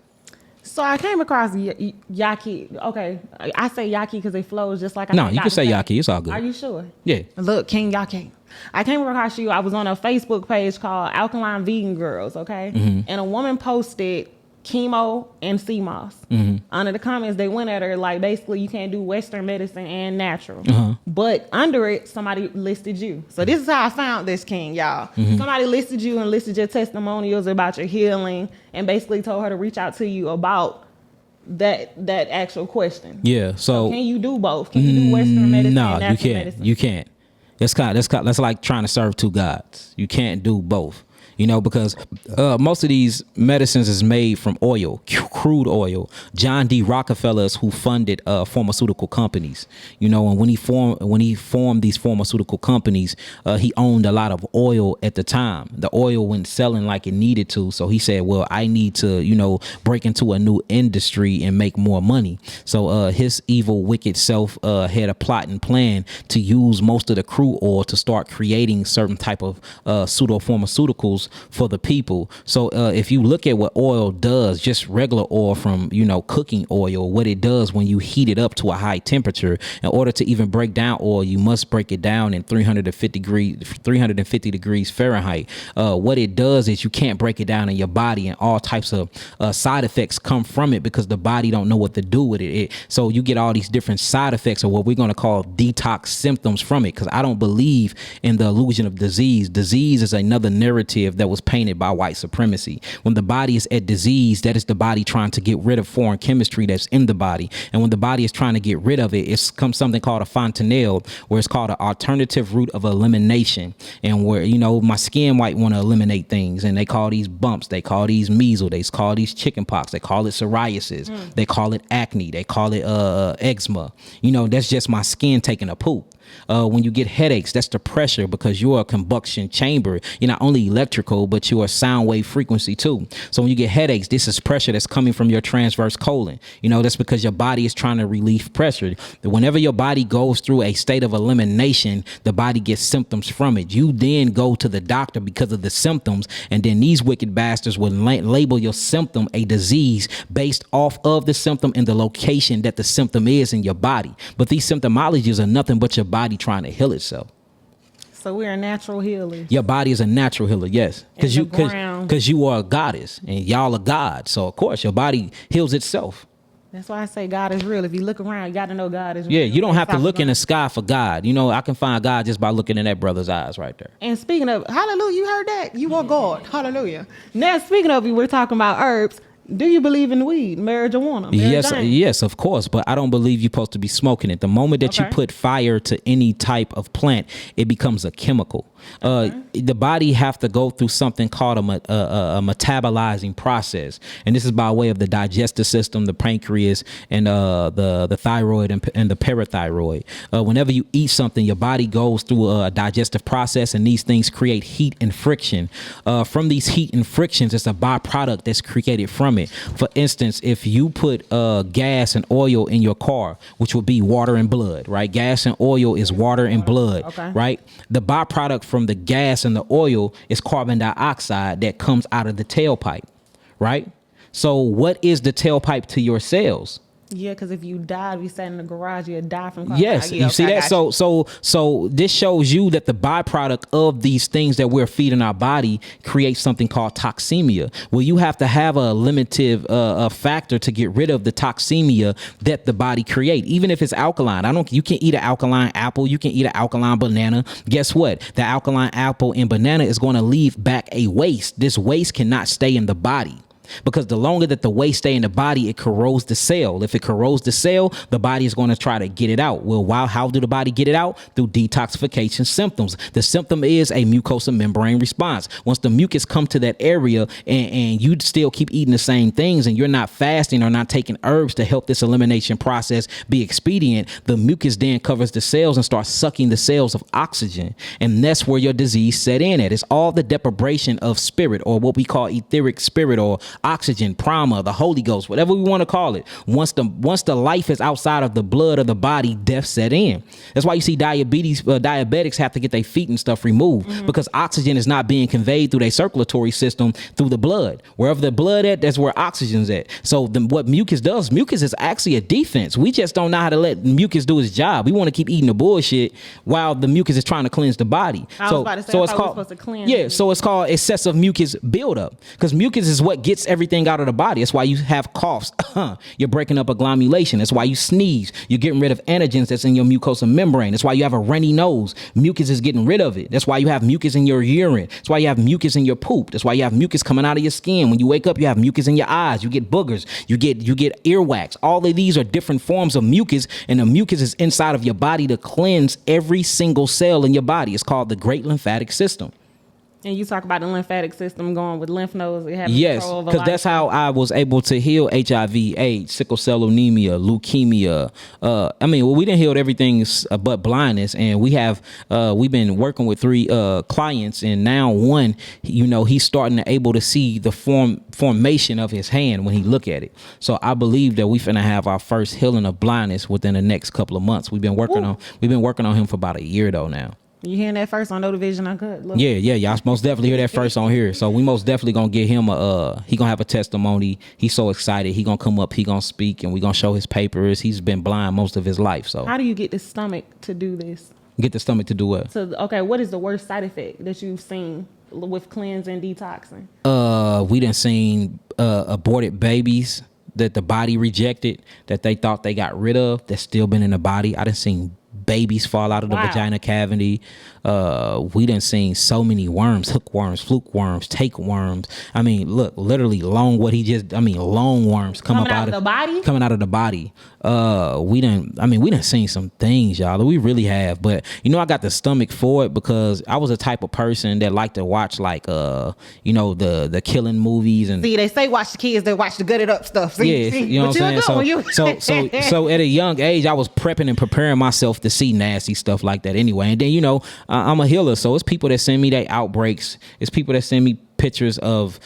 So I came across YAH'KI. Okay, I say YAH'KI because it flows just like I. No, you can say YAH'KI. It's all good. Are you sure? Yeah. Look, King YAH'KI. I came across you. I was on a Facebook page called Alkaline Vegan Girls. Okay, and a woman posted chemo and CMOS. Under the comments, they went at her like, basically, you can't do Western medicine and natural. But under it, somebody listed you. So this is how I found this, King, y'all. Somebody listed you and listed your testimonials about your healing, and basically told her to reach out to you about that actual question. Yeah. So can you do both? Can you do Western medicine and natural medicine? You can't. That's like trying to serve two gods. You can't do both. Because most of these medicines is made from oil, crude oil. John D. Rockefeller is who funded pharmaceutical companies. And when he formed these pharmaceutical companies, he owned a lot of oil at the time. The oil wasn't selling like it needed to, so he said, "Well, I need to, break into a new industry and make more money." So his evil, wicked self had a plot and plan to use most of the crude oil to start creating certain type of pseudo pharmaceuticals for the people. So if you look at what oil does, just regular oil from cooking oil, what it does when you heat it up to a high temperature, in order to even break down oil, you must break it down in 350 degrees Fahrenheit. What it does is you can't break it down in your body, and all types of side effects come from it because the body don't know what to do with it. So you get all these different side effects, or what we're going to call detox symptoms from it, because I don't believe in the illusion of disease. Disease is another narrative narrative that was painted by white supremacy. When the body is at disease, that is the body trying to get rid of foreign chemistry that's in the body. And when the body is trying to get rid of it, it's comes something called a fontanelle, where it's called an alternative route of elimination. And where, you know, my skin might want to eliminate things, and they call these bumps, they call these measles, they call these chicken pox, they call it psoriasis, they call it acne, they call it eczema. You know, that's just my skin taking a poop. When you get headaches, that's the pressure, because you're a combustion chamber. You're not only electrical, but you're a sound wave frequency too. So when you get headaches, this is pressure that's coming from your transverse colon. You know, that's because your body is trying to relieve pressure. Whenever your body goes through a state of elimination, the body gets symptoms from it. You then go to the doctor because of the symptoms, and then these wicked bastards will label your symptom a disease based off of the symptom and the location that the symptom is in your body. But these symptomologies are nothing but your body trying to heal itself. So we're a natural healer. Your body is a natural healer, yes, because you are a goddess and y'all are God. So of course your body heals itself. That's why I say God is real. If you look around, you got to know God is real. Yeah, you don't have to look in the sky for God. You know, I can find God just by looking in that brother's eyes right there. And speaking of, hallelujah, you heard that? You are God. Hallelujah. Now, speaking of, we're talking about herbs. Do you believe in weed, marijuana? Yes, of course. But I don't believe you're supposed to be smoking it. The moment that you put fire to any type of plant, it becomes a chemical. The body have to go through something called a metabolizing process, and this is by way of the digestive system, the pancreas, and the thyroid and the parathyroid. Whenever you eat something, your body goes through a digestive process, and these things create heat and friction. From these heat and frictions, it's a byproduct that's created from it. For instance, if you put gas and oil in your car, which would be water and blood, right? Gas and oil is water and blood, right? The byproduct from the gas and the oil is carbon dioxide that comes out of the tailpipe, right? So what is the tailpipe to your cells? Yeah, because if you died, we sat in the garage, you'd die from carbon dioxide. Yes, you see that? So this shows you that the byproduct of these things that we're feeding our body creates something called toxemia. Well, you have to have a limited factor to get rid of the toxemia that the body create, even if it's alkaline. You can eat an alkaline apple, you can eat an alkaline banana. Guess what? The alkaline apple and banana is going to leave back a waste. This waste cannot stay in the body, because the longer that the waste stay in the body, it corrodes the cell. If it corrodes the cell, the body is going to try to get it out. Well, how do the body get it out? Through detoxification symptoms. The symptom is a mucosal membrane response. Once the mucus come to that area and you still keep eating the same things, and you're not fasting or not taking herbs to help this elimination process be expedient, the mucus then covers the cells and starts sucking the cells of oxygen. And that's where your disease set in at. It's all the deprivation of spirit, or what we call etheric spirit, or oxygen, prana, the Holy Ghost, whatever we want to call it. Once the life is outside of the blood of the body, death set in. That's why you see diabetics have to get their feet and stuff removed, because oxygen is not being conveyed through their circulatory system through the blood. Wherever the blood at, that's where oxygen's at. So what mucus does, mucus is actually a defense. We just don't know how to let mucus do its job. We want to keep eating the bullshit while the mucus is trying to cleanse the body. So it's called excessive mucus buildup, because mucus is what gets everything out of the body. That's why you have coughs. You're breaking up agglomeration. That's why you sneeze. You're getting rid of antigens that's in your mucosal membrane. That's why you have a runny nose. Mucus is getting rid of it. That's why you have mucus in your urine. That's why you have mucus in your poop. That's why you have mucus coming out of your skin. When you wake up, you have mucus in your eyes. You get boogers. You get earwax. All of these are different forms of mucus, and the mucus is inside of your body to cleanse every single cell in your body. It's called the great lymphatic system. And you talk about the lymphatic system going with lymph nodes. Yes, because that's how I was able to heal HIV, AIDS, sickle cell anemia, leukemia. We didn't heal everything but blindness. And we've been working with 3 clients, and now one, he's starting to able to see the formation of his hand when he look at it. So I believe that we finna have our first healing of blindness within the next couple of months. We've been working on him for about a year though now. You hearing that first on No Division Uncut? Look. Yeah. Y'all most definitely hear that first on here. So we most definitely gonna get him he gonna have a testimony. He's so excited. He gonna come up, he gonna speak, and we gonna show his papers. He's been blind most of his life. So how do you get the stomach to do this? Get the stomach to do what? What is the worst side effect that you've seen with cleansing, detoxing? We done seen aborted babies that the body rejected, that they thought they got rid of, that's still been in the body. I done seen babies fall out of the Wow. vagina cavity. We done seen so many worms, hookworms, fluke worms, tapeworms. I mean, look, literally long worms come Coming up out of the body? Coming out of the body. We done seen some things, y'all. We really have. But you know, I got the stomach for it because I was a type of person that liked to watch like the killing movies and See, they say watch the kids, they watch the gutted up stuff. See, yeah, see? you know what I'm saying? So at a young age, I was prepping and preparing myself to see nasty stuff like that anyway. And then, you know, I'm a healer. So it's people that send me their outbreaks. It's people that send me pictures of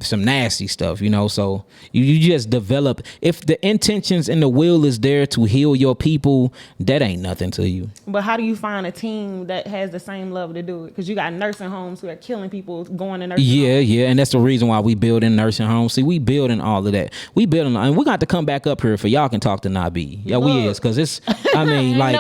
some nasty stuff, you know. So you just develop, if the intentions and the will is there to heal your people, that ain't nothing to you. But how do you find a team that has the same love to do it? Because you got nursing homes who are killing people going to nursing homes. Yeah, and that's the reason why we building nursing homes. See, we building all of that. We building, and we got to come back up here for y'all can talk to Nabi. Yeah, we is, because it's, I mean, like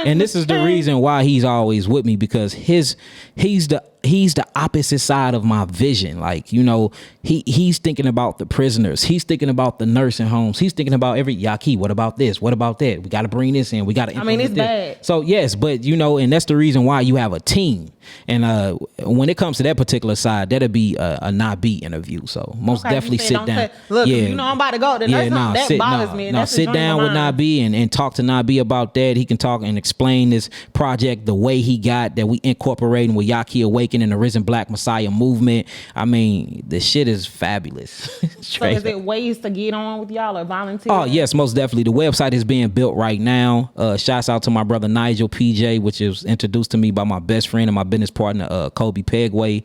and this is the reason why he's always with me, because he's the opposite side of my vision. Like, you know, he's thinking about the prisoners. He's thinking about the nursing homes. He's thinking about every YAH'KI. What about this? What about that? We got to bring this in. We got to implement it's this. bad. So yes, but you know, and that's the reason why you have a team. And when it comes to that particular side, that'll be a Nabi interview. So most definitely sit down. Look, you know I'm about to go. The nursing home, that bothers me. No, sit down with Nabi and talk to Nabi about that. He can talk and explain this project the way he got that we incorporating with YAH'KI Awakening and the Risen Black Messiah movement. I mean, the shit is fabulous. So is it ways to get on with y'all or volunteer? Oh yes, most definitely. The website is being built right now. Shouts out to my brother Nigel PJ, which is introduced to me by my best friend and my business partner Kobe Pegway.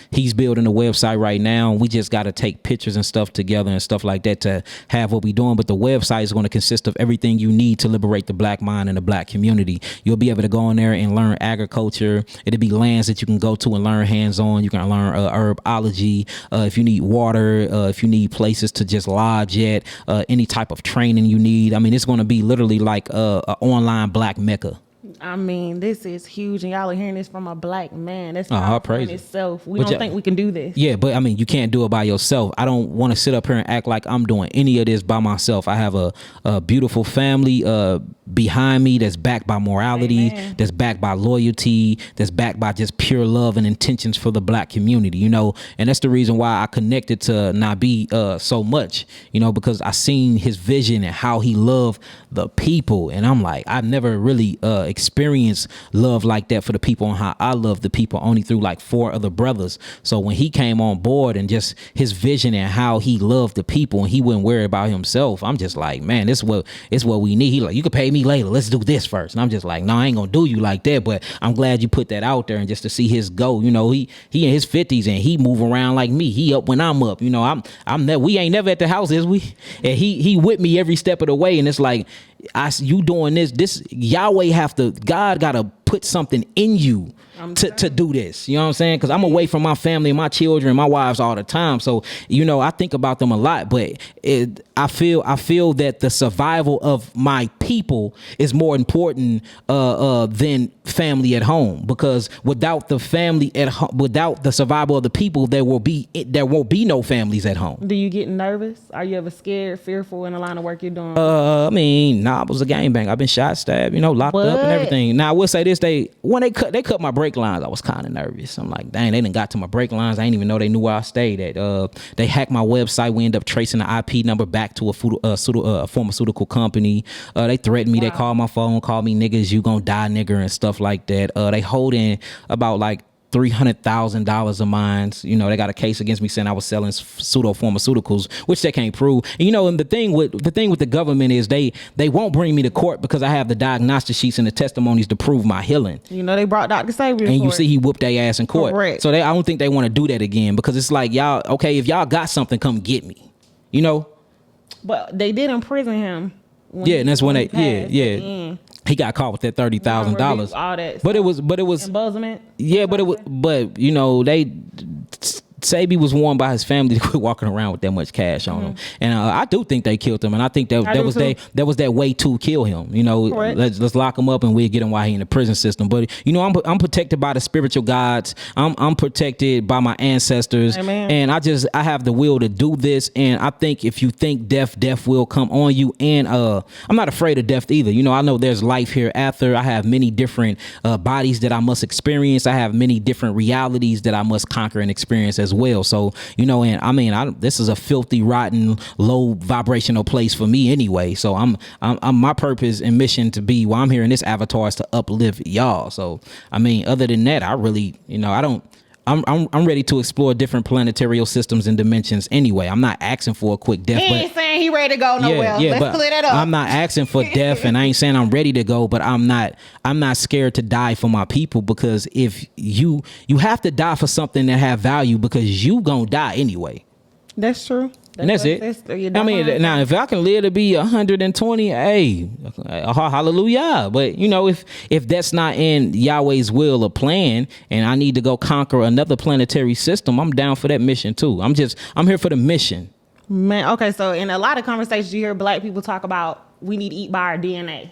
He's building a website right now. We just got to take pictures and stuff together and stuff like that to have what we're doing. But the website is going to consist of everything you need to liberate the black mind and the black community. You'll be able to go in there and learn agriculture. It'll be lands that you can go to and learn hands-on. You can learn herbology. If you need water, if you need places to just lodge at, any type of training you need. I mean, it's going to be literally like an online black mecca. I mean, this is huge, and y'all are hearing this from a black man. That's praise in itself. We don't think we can do this. Yeah, but I mean, you can't do it by yourself. I don't want to sit up here and act like I'm doing any of this by myself. I have a beautiful family behind me that's backed by morality, Amen. That's backed by loyalty, that's backed by just pure love and intentions for the black community, you know. And that's the reason why I connected to Nabi so much, you know, because I seen his vision and how he loved the people. And I'm like, I've never really experienced love like that for the people, and how I love the people only through like 4 other brothers. So when he came on board and just his vision and how he loved the people and he wouldn't worry about himself, I'm just like, man, it's what we need. He like, you can pay me later. Let's do this first. And I'm just like, no, I ain't gonna do you like that. But I'm glad you put that out there, and just to see his go, you know, he in his 50s and he move around like me. He up when I'm up, you know. We ain't never at the house, is we? And he with me every step of the way. And it's like, you doing this Yahweh God gotta put something in you to do this. You know what I'm saying? Because I'm away from my family and my children and my wives all the time. So, you know, I think about them a lot, but I feel that the survival of my people is more important than family at home, because without the family at home, without the survival of the people, there won't be no families at home. Do you get nervous? Are you ever scared, fearful in the line of work you're doing? I mean, I was a gangbang. I've been shot, stabbed, you know, locked up and everything. Now I will say this: when they cut my brake lines, I was kind of nervous. I'm like, dang, they done got to my brake lines. I didn't even know they knew where I stayed at. They hacked my website. We ended up tracing the IP number back to a pharmaceutical company. They threatened me. Wow. They called my phone, called me niggas, you gonna die, nigger, and stuff like that. They holding about like $300,000 of mine. You know, they got a case against me saying I was selling pseudo pharmaceuticals, which they can't prove. And, you know, and the thing with the government is they won't bring me to court because I have the diagnostic sheets and the testimonies to prove my healing. You know, they brought Dr. Savior and you see he whooped their ass in court. Correct. So I don't think they want to do that again, because it's like, y'all, okay, if y'all got something, come get me, you know. But they did imprison him. And that's when he got caught with that $30,000. All that, but it was embezzlement. Yeah, but you know, Sabi was warned by his family to quit walking around with that much cash on him, and I do think they killed him, and I think that was their way to kill him. You know, let's lock him up and we'll get him while he in the prison system. But you know, I'm protected by the spiritual gods. I'm protected by my ancestors. Amen. And I have the will to do this. And I think if you think death will come on you. And I'm not afraid of death either. You know, I know there's life hereafter. I have many different bodies that I must experience. I have many different realities that I must conquer and experience as well. So, you know, and I mean, this is a filthy, rotten, low vibrational place for me anyway. So I'm my purpose and mission to be while I'm here in this avatar is to uplift y'all. So, I mean, other than that, I really, you know, I'm ready to explore different planetary systems and dimensions anyway. I'm not asking for a quick death. He ain't saying he ready to go nowhere. Let's clear that up. I'm not asking for death, and I ain't saying I'm ready to go, but I'm not scared to die for my people, because if you have to die for something that have value, because you gonna die anyway. That's true. And that's it. I mean, now if I can live to be 120, hey, hallelujah. But you know, if that's not in Yahweh's will or plan, and I need to go conquer another planetary system, I'm down for that mission too. I'm here for the mission. Man, okay. So in a lot of conversations, you hear black people talk about we need to eat by our DNA.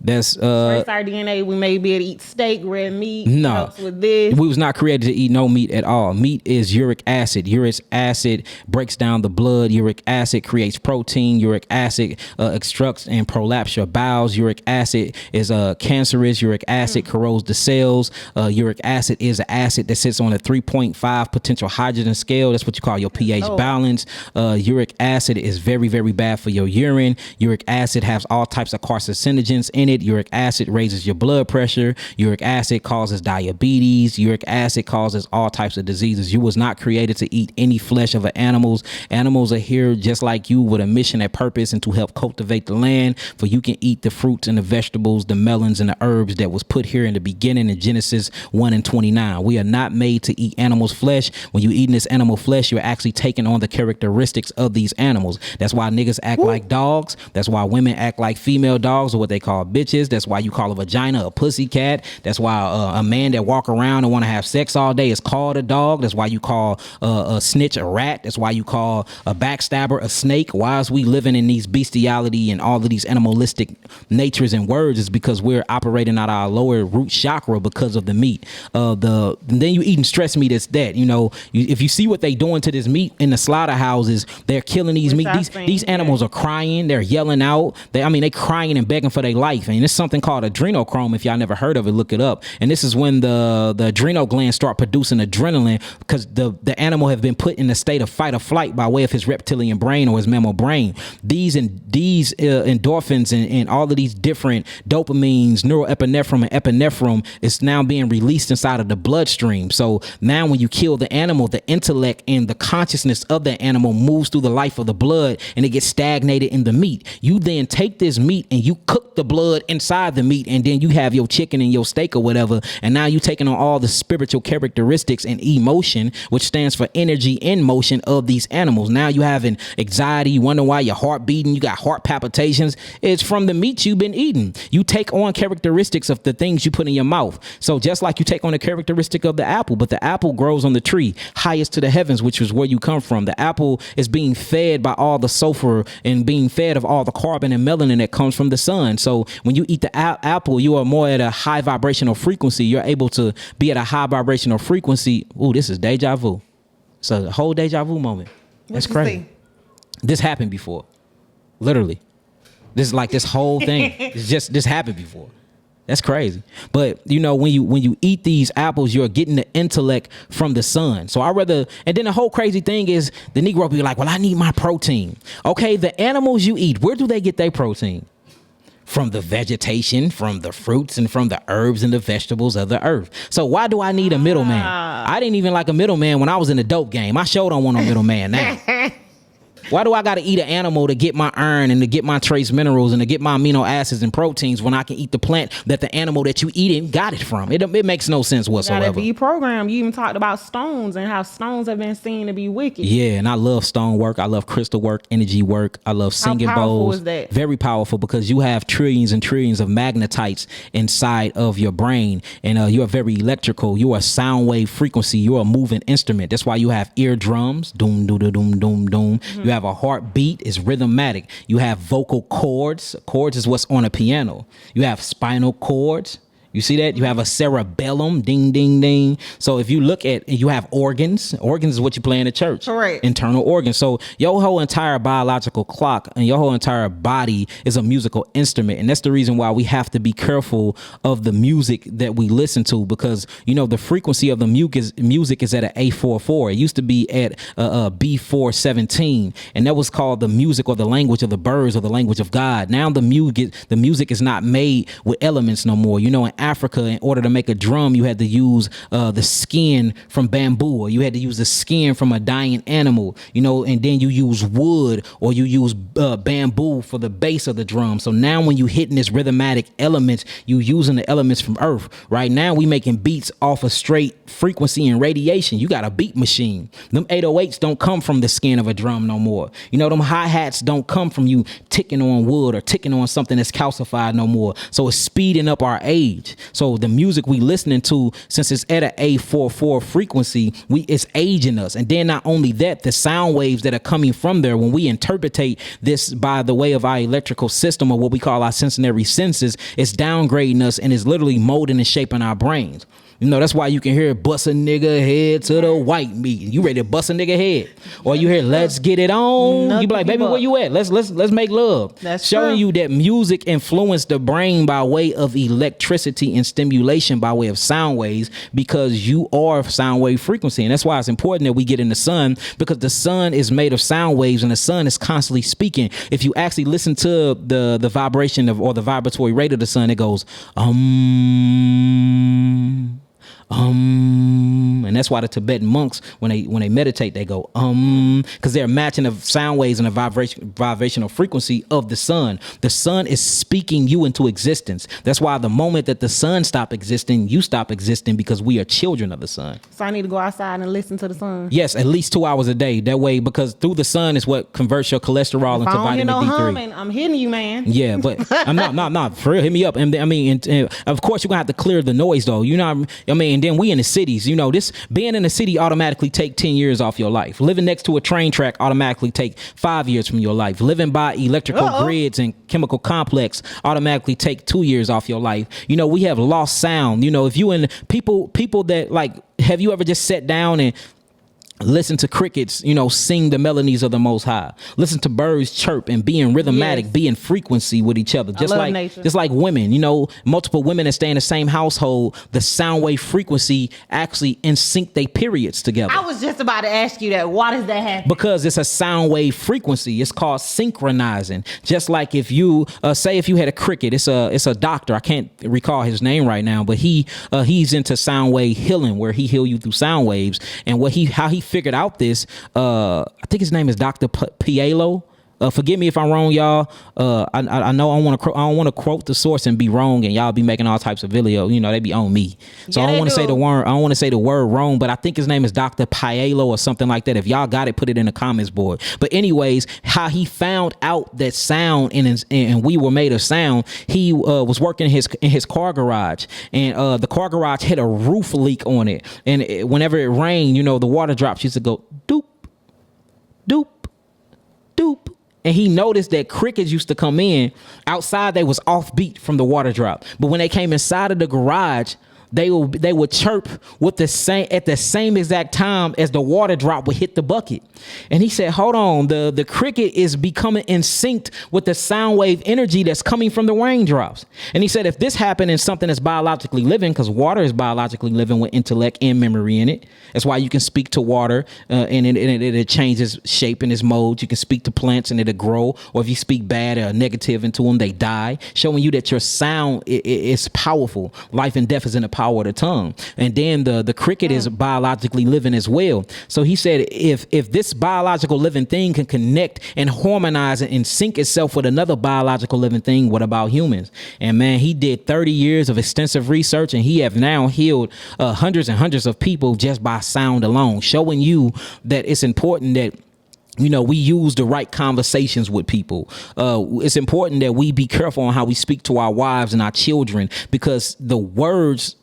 That's trace our DNA. We may be able to eat steak, red meat. No, helps with this. We was not created to eat no meat at all. Meat is uric acid. Uric acid breaks down the blood. Uric acid creates protein. Uric acid obstructs and prolapse your bowels. Uric acid is cancerous. Uric acid corrodes the cells. Uric acid is an acid that sits on a 3.5 potential hydrogen scale. That's what you call your pH balance. Uric acid is very, very bad for your urine. Uric acid has all types of carcinogens in it. Uric acid raises your blood pressure. Uric acid causes diabetes. Uric acid causes all types of diseases. You was not created to eat any flesh of animals. Animals are here just like you with a mission and purpose, and to help cultivate the land, for you can eat the fruits and the vegetables, the melons and the herbs that was put here in the beginning in Genesis 1:29. We are not made to eat animals' flesh. When you eating this animal flesh, you're actually taking on the characteristics of these animals. That's why niggas act like dogs. That's why women act like female dogs, or what they call bitches. That's why you call a vagina a pussy cat. That's why a man that walk around and want to have sex all day is called a dog. That's why you call a snitch a rat. That's why you call a backstabber a snake. Why is we living in these bestiality and all of these animalistic natures and words? Is because we're operating out our lower root chakra because of the meat. Then you eating stress meat. It's that, you know, if you see what they doing to this meat in the slaughterhouses, they're killing these meat. These animals are crying. They're yelling out. They crying and begging for their life. And it's something called adrenochrome. If y'all never heard of it, look it up. And this is when the adrenal glands start producing adrenaline, because the animal have been put in a state of fight or flight by way of his reptilian brain or his mammal brain. These endorphins and all of these different dopamines, neuroepinephrine and epinephrine, is now being released inside of the bloodstream. So now when you kill the animal, the intellect and the consciousness of the animal moves through the life of the blood, and it gets stagnated in the meat. You then take this meat and you cook the blood inside the meat, and then you have your chicken and your steak or whatever, and now you taking on all the spiritual characteristics and emotion, which stands for energy in motion of these animals. Now you having anxiety, you wonder why your heart beating, you got heart palpitations. It's from the meat you've been eating. You take on characteristics of the things you put in your mouth. So just like you take on the characteristic of the apple, but the apple grows on the tree highest to the heavens, which is where you come from. The apple is being fed by all the sulfur and being fed of all the carbon and melanin that comes from the sun. So when you eat the apple, you are more at a high vibrational frequency. You're able to be at a high vibrational frequency. Ooh, this is deja vu. It's a whole deja vu moment. That's crazy. This happened before. Literally. This is like this whole thing. This happened before. That's crazy. But you know, when you eat these apples, you're getting the intellect from the sun. So and then the whole crazy thing is the Negro be like, well, I need my protein. Okay, the animals you eat, where do they get their protein? From the vegetation, from the fruits, and from the herbs and the vegetables of the earth. So why do I need a middleman? I didn't even like a middleman when I was in the dope game. I sure don't want a middleman now. Why do I got to eat an animal to get my iron and to get my trace minerals and to get my amino acids and proteins when I can eat the plant that the animal that you eating got it from? It makes no sense whatsoever. Gotta be programmed. You even talked about stones and how stones have been seen to be wicked. Yeah, and I love stone work. I love crystal work, energy work. I love singing How powerful bowls. is that? Very powerful, because you have trillions and trillions of magnetites inside of your brain, and you're very electrical. You're a sound wave frequency. You're a moving instrument. That's why you have eardrums. Doom, doom, doom, doom, doom. You have a heartbeat. It's rhythmatic. You have vocal cords. Cords is what's on a piano. You have spinal cords. You see that? You have a cerebellum, ding, ding, ding. So if you look at, you have organs. Organs is what you play in the church. Correct. Internal organs. So your whole entire biological clock and your whole entire body is a musical instrument. And that's the reason why we have to be careful of the music that we listen to, because, you know, the frequency of the music is at an A44. It used to be at B417. And that was called the music or the language of the birds or the language of God. Now the music is not made with elements no more. You know, in Africa, in order to make a drum, you had to use the skin from bamboo, or you had to use the skin from a dying animal, you know, and then you use wood or you use bamboo for the base of the drum. So now when you hitting this rhythmatic elements, you using the elements from earth. Right now we making beats off of straight frequency and radiation. You got a beat machine. Them 808s don't come from the skin of a drum no more. You know, them hi-hats don't come from you ticking on wood or ticking on something that's calcified no more. So it's speeding up our age. So the music we listening to, since it's at an A44 frequency, it's aging us. And then not only that, the sound waves that are coming from there, when we interpretate this by the way of our electrical system, or what we call our sensory senses, it's downgrading us and it's literally molding and shaping our brains. You know, that's why you can hear bust a nigga head to the white meat. You ready to bust a nigga head. Or you hear let's get it on. You be like, baby, where you at? Let's make love. That's showing true. you that music influenced the brain by way of electricity and stimulation by way of sound waves, because you are sound wave frequency. And that's why it's important that we get in the sun, because the sun is made of sound waves and the sun is constantly speaking. If you actually listen to the vibration of, or the vibratory rate of the sun, it goes and that's why the Tibetan monks, when they meditate, they go because they're matching the sound waves and the vibrational frequency of the sun. The sun is speaking you into existence. That's why the moment that the sun stop existing, you stop existing, because we are children of the sun. So I need to go outside and listen to the sun. Yes, at least 2 hours a day. That way, because through the sun is what converts your cholesterol into vitamin D3. Humming, I'm hitting you, man. Yeah, but I'm not for real. Hit me up. And I mean, and of course, you're gonna have to clear the noise, though. You know, I mean, and then we in the cities. You know, this being in the city automatically take 10 years off your life. Living next to a train track automatically take 5 years from your life. Living by electrical grids and chemical complex automatically take 2 years off your life. You know, we have lost sound. You know, if you and people that, like, have you ever just sat down and listen to crickets, you know, sing the melodies of the Most High? Listen to birds chirp and be in rhythmatic, Yes. be in frequency with each other. Just love like nature. just like women, you know, multiple women that stay in the same household, the sound wave frequency actually in sync they periods together. I was just about to ask you that. Why does that happen? Because it's a sound wave frequency. It's called synchronizing. Just like if you say if you had a cricket, it's a doctor. I can't recall his name right now, but he's into sound wave healing, where he heal you through sound waves. And how he figured out this, I think his name is Dr. Pielo. Forgive me if I'm wrong, y'all. I know I don't want to quote the source and be wrong, and y'all be making all types of videos. You know, they be on me. So Yeah, I don't want to they say do. the word. I don't want to say the word wrong, but I think his name is Dr. Pielo or something like that. If y'all got it, put it in the comments board. But anyways, how he found out that sound and we were made of sound. He was working in his car garage, and the car garage had a roof leak on it, and whenever it rained, you know, the water drops used to go doop, doop, doop. And he noticed that crickets used to come in outside. They was offbeat from the water drop. But when they came inside of the garage, they would chirp with at the same exact time as the water drop would hit the bucket. And he said, hold on, the cricket is becoming in sync with the sound wave energy that's coming from the raindrops. And he said, if this happened in something that's biologically living, because water is biologically living with intellect and memory in it. That's why you can speak to water and it changes shape and its modes. You can speak to plants and it'll grow. Or if you speak bad or negative into them, they die. Showing you that your sound is powerful. Life and death is in the power of the tongue. And then the cricket is biologically living as well. So he said, if this biological living thing can connect and harmonize and sync itself with another biological living thing, what about humans? And man, he did 30 years of extensive research, and he have now healed hundreds and hundreds of people just by sound alone, showing you that it's important that we use the right conversations with people. It's important that we be careful on how we speak to our wives and our children, because the words,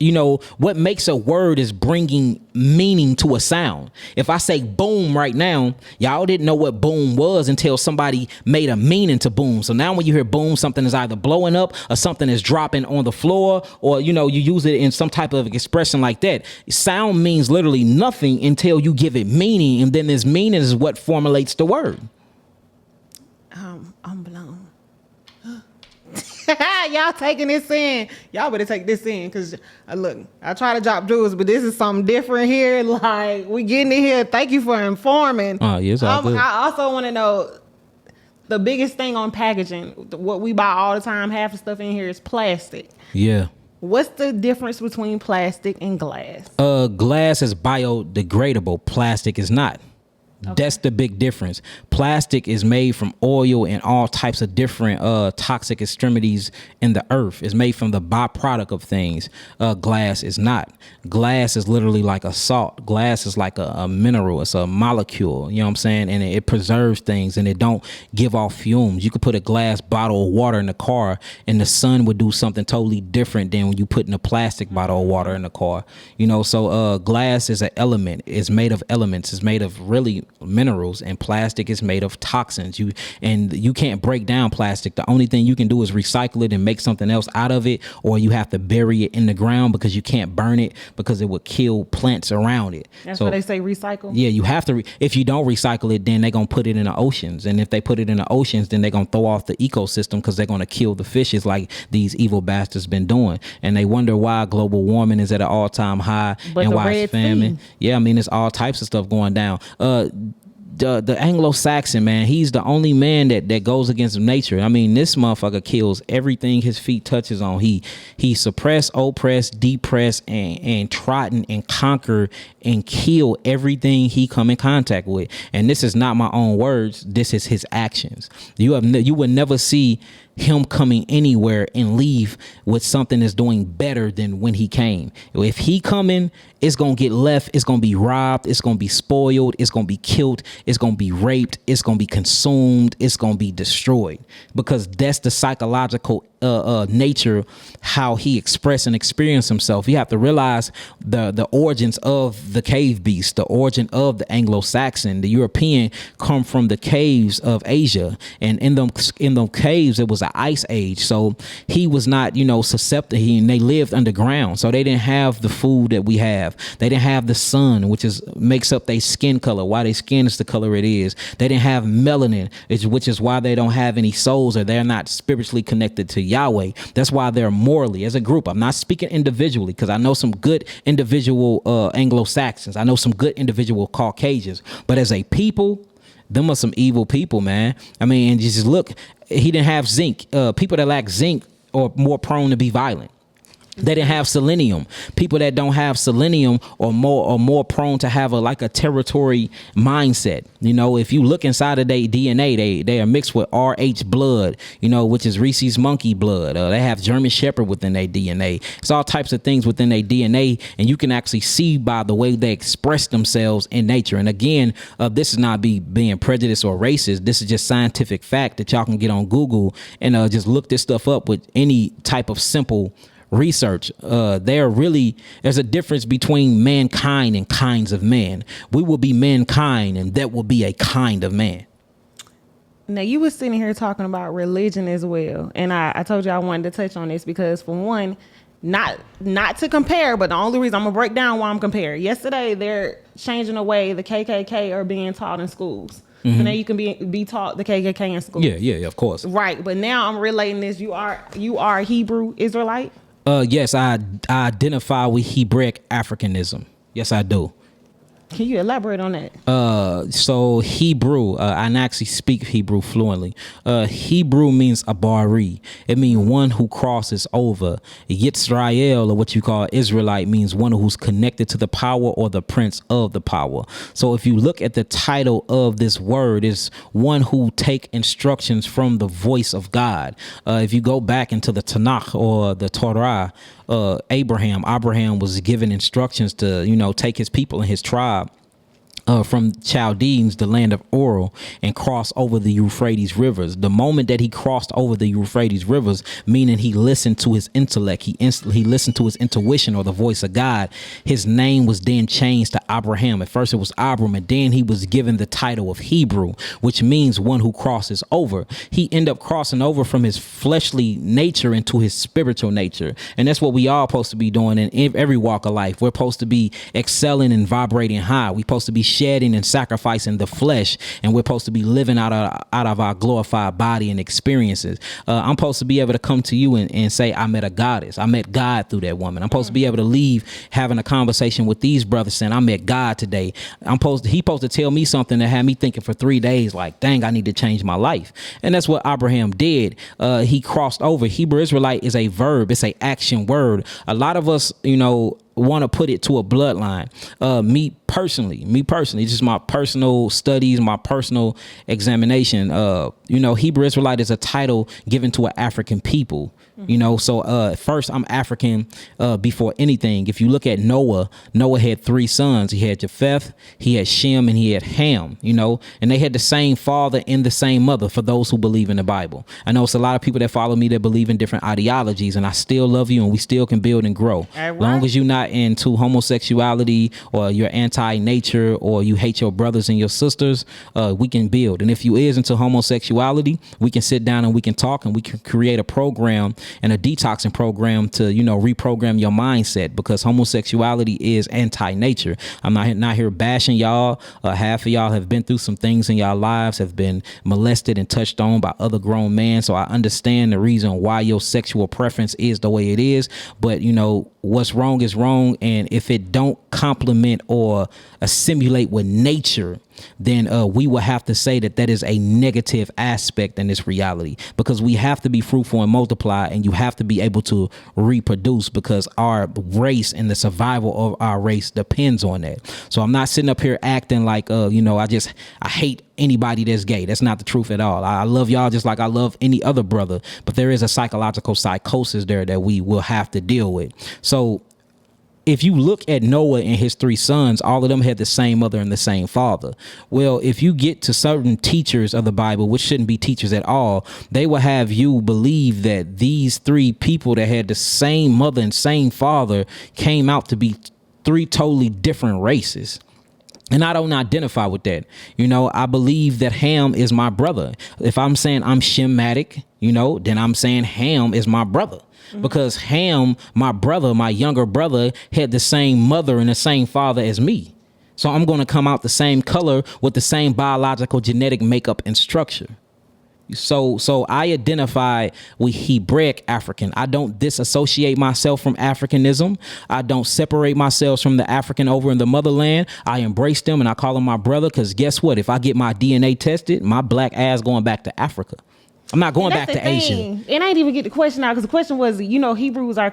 what makes a word is bringing meaning to a sound. If I say boom right now, y'all didn't know what boom was until somebody made a meaning to boom. So now when you hear boom, something is either blowing up or something is dropping on the floor, or, you use it in some type of expression like that. Sound means literally nothing until you give it meaning. And then this meaning is what formulates the word. I'm blown. Y'all taking this in. Y'all better take this in, because look, I try to drop jewels, but this is something different here. Like, we getting in here. Thank you for informing. Oh, yes, all good. I also want to know the biggest thing on packaging. What we buy all the time, half the stuff in here is plastic. Yeah. What's the difference between plastic and glass? Glass is biodegradable. Plastic is not. Okay. That's the big difference. Plastic is made from oil and all types of different toxic extremities in the earth. It's made from the byproduct of things. Glass is not. Glass is literally like a salt. Glass is like a mineral. It's a molecule. You know what I'm saying? And it preserves things, and it don't give off fumes. You could put a glass bottle of water in the car, and the sun would do something totally different than when you put in a plastic bottle of water in the car. So glass is an element. It's made of elements. It's made of really minerals, and plastic is made of toxins. You can't break down plastic. The only thing you can do is recycle it and make something else out of it, or you have to bury it in the ground, because you can't burn it, because it would kill plants around it. That's why they say recycle. Yeah, you have to. If you don't recycle it, then they're gonna put it in the oceans, and if they put it in the oceans, then they're gonna throw off the ecosystem, because they're gonna kill the fishes like these evil bastards been doing. And they wonder why global warming is at an all-time high, and why it's famine. Yeah, I mean, it's all types of stuff going down. The Anglo-Saxon, man, he's the only man that goes against nature. I mean, this motherfucker kills everything his feet touches on. He suppress, oppress, depress, and trodden and conquer and kill everything he come in contact with. And this is not my own words. This is his actions. You would never see him coming anywhere and leave with something that's doing better than when he came. If he coming, it's gonna get left, it's gonna be robbed, it's gonna be spoiled, it's gonna be killed, it's gonna be raped, it's gonna be consumed, it's gonna be destroyed, because that's the psychological nature, how he expressed and experienced himself. You have to realize the origins of the cave beast, the origin of the Anglo-Saxon, the European, come from the caves of Asia, and in them caves it was an ice age, so he was not susceptible, and they lived underground, so they didn't have the food that we have. They didn't have the sun, which makes up their skin color, why their skin is the color it is. They didn't have melanin, which is why they don't have any souls, or they're not spiritually connected to Yahweh. That's why they're morally, as a group. I'm not speaking individually, because I know some good individual Anglo-Saxons. I know some good individual Caucasians, but as a people, them are some evil people, man. I mean, and just look, he didn't have zinc. People that lack zinc are more prone to be violent. They didn't have selenium. People that don't have selenium are more prone to have a territory mindset. If you look inside of their DNA, they are mixed with RH blood, which is Rhesus monkey blood. They have German Shepherd within their DNA. It's all types of things within their DNA, and you can actually see by the way they express themselves in nature. And again, this is not being prejudiced or racist. This is just scientific fact that y'all can get on Google and just look this stuff up with any type of simple research. There's a difference between mankind and kinds of man. We will be mankind, and that will be a kind of man. Now, you were sitting here talking about religion as well, and I told you I wanted to touch on this because, for one, not to compare, but the only reason I'm gonna break down why I'm comparing. Yesterday, they're changing the way the KKK are being taught in schools. Mm-hmm. So now you can be taught the KKK in school. Yeah, of course. Right, but now I'm relating this. You are a Hebrew Israelite. Yes, I identify with Hebraic Africanism. Yes, I do. Can you elaborate on that? So Hebrew, I actually speak Hebrew fluently. Hebrew means abari. It means one who crosses over. Yitzrael, or what you call Israelite, means one who's connected to the power or the prince of the power. So if you look at the title of this word, is one who take instructions from the voice of God. If you go back into the Tanakh or the Torah, Abraham was given instructions to, take his people and his tribe from Chaldeans, the land of Ur, and cross over the Euphrates rivers. The moment that he crossed over the Euphrates rivers, meaning he listened to his intellect, he listened to his intuition or the voice of God, his name was then changed to Abraham. At first it was Abram, and then he was given the title of Hebrew, which means one who crosses over. He ended up crossing over from his fleshly nature into his spiritual nature. And that's what we all supposed to be doing in every walk of life. We're supposed to be excelling and vibrating high. We're supposed to be shedding and sacrificing the flesh, and we're supposed to be living out of our glorified body and experiences. I'm supposed to be able to come to you and say, I met a goddess. I met God through that woman. I'm supposed to be able to leave having a conversation with these brothers saying, I met God today. He supposed to tell me something that had me thinking for 3 days, like, dang, I need to change my life. And that's what Abraham did. He crossed over. Hebrew Israelite is a verb. It's a action word. A lot of us, want to put it to a bloodline. Me personally, it's just my personal studies, my personal examination. Hebrew Israelite is a title given to an African people. So first I'm African before anything. If you look at Noah had 3 sons. He had Japheth, he had Shem, and he had Ham, and they had the same father and the same mother, for those who believe in the Bible. I know it's a lot of people that follow me that believe in different ideologies, and I still love you, and we still can build and grow. Right. Long as you're not into homosexuality or you're anti-nature or you hate your brothers and your sisters, we can build. And if you is into homosexuality, we can sit down and we can talk, and we can create a program and a detoxing program to, reprogram your mindset, because homosexuality is anti-nature. I'm not here bashing y'all. Half of y'all have been through some things in y'all lives, have been molested and touched on by other grown men. So I understand the reason why your sexual preference is the way it is. But, what's wrong is wrong. And if it don't complement or assimilate with nature, then we will have to say that is a negative aspect in this reality, because we have to be fruitful and multiply, and you have to be able to reproduce, because our race and the survival of our race depends on that. So I'm not sitting up here acting like, I hate anybody that's gay. That's not the truth at all. I love y'all just like I love any other brother, but there is a psychological psychosis there that we will have to deal with. So if you look at Noah and his 3 sons, all of them had the same mother and the same father. Well, if you get to certain teachers of the Bible, which shouldn't be teachers at all, they will have you believe that these 3 people that had the same mother and same father came out to be 3 totally different races. And I don't identify with that. I believe that Ham is my brother. If I'm saying I'm Shemitic, then I'm saying Ham is my brother. Because Ham, my brother, my younger brother, had the same mother and the same father as me. So I'm going to come out the same color with the same biological genetic makeup and structure. So I identify with Hebraic African. I don't disassociate myself from Africanism. I don't separate myself from the African over in the motherland. I embrace them and I call them my brother, because guess what? If I get my DNA tested, my black ass going back to Africa. I'm not going back to Asian. And I didn't even get the question out, because the question was, Hebrews are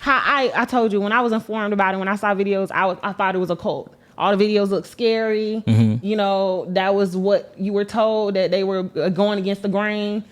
how I told you when I was informed about it, when I saw videos, I thought it was a cult. All the videos look scary. Mm-hmm. That was what you were told, that they were going against the grain.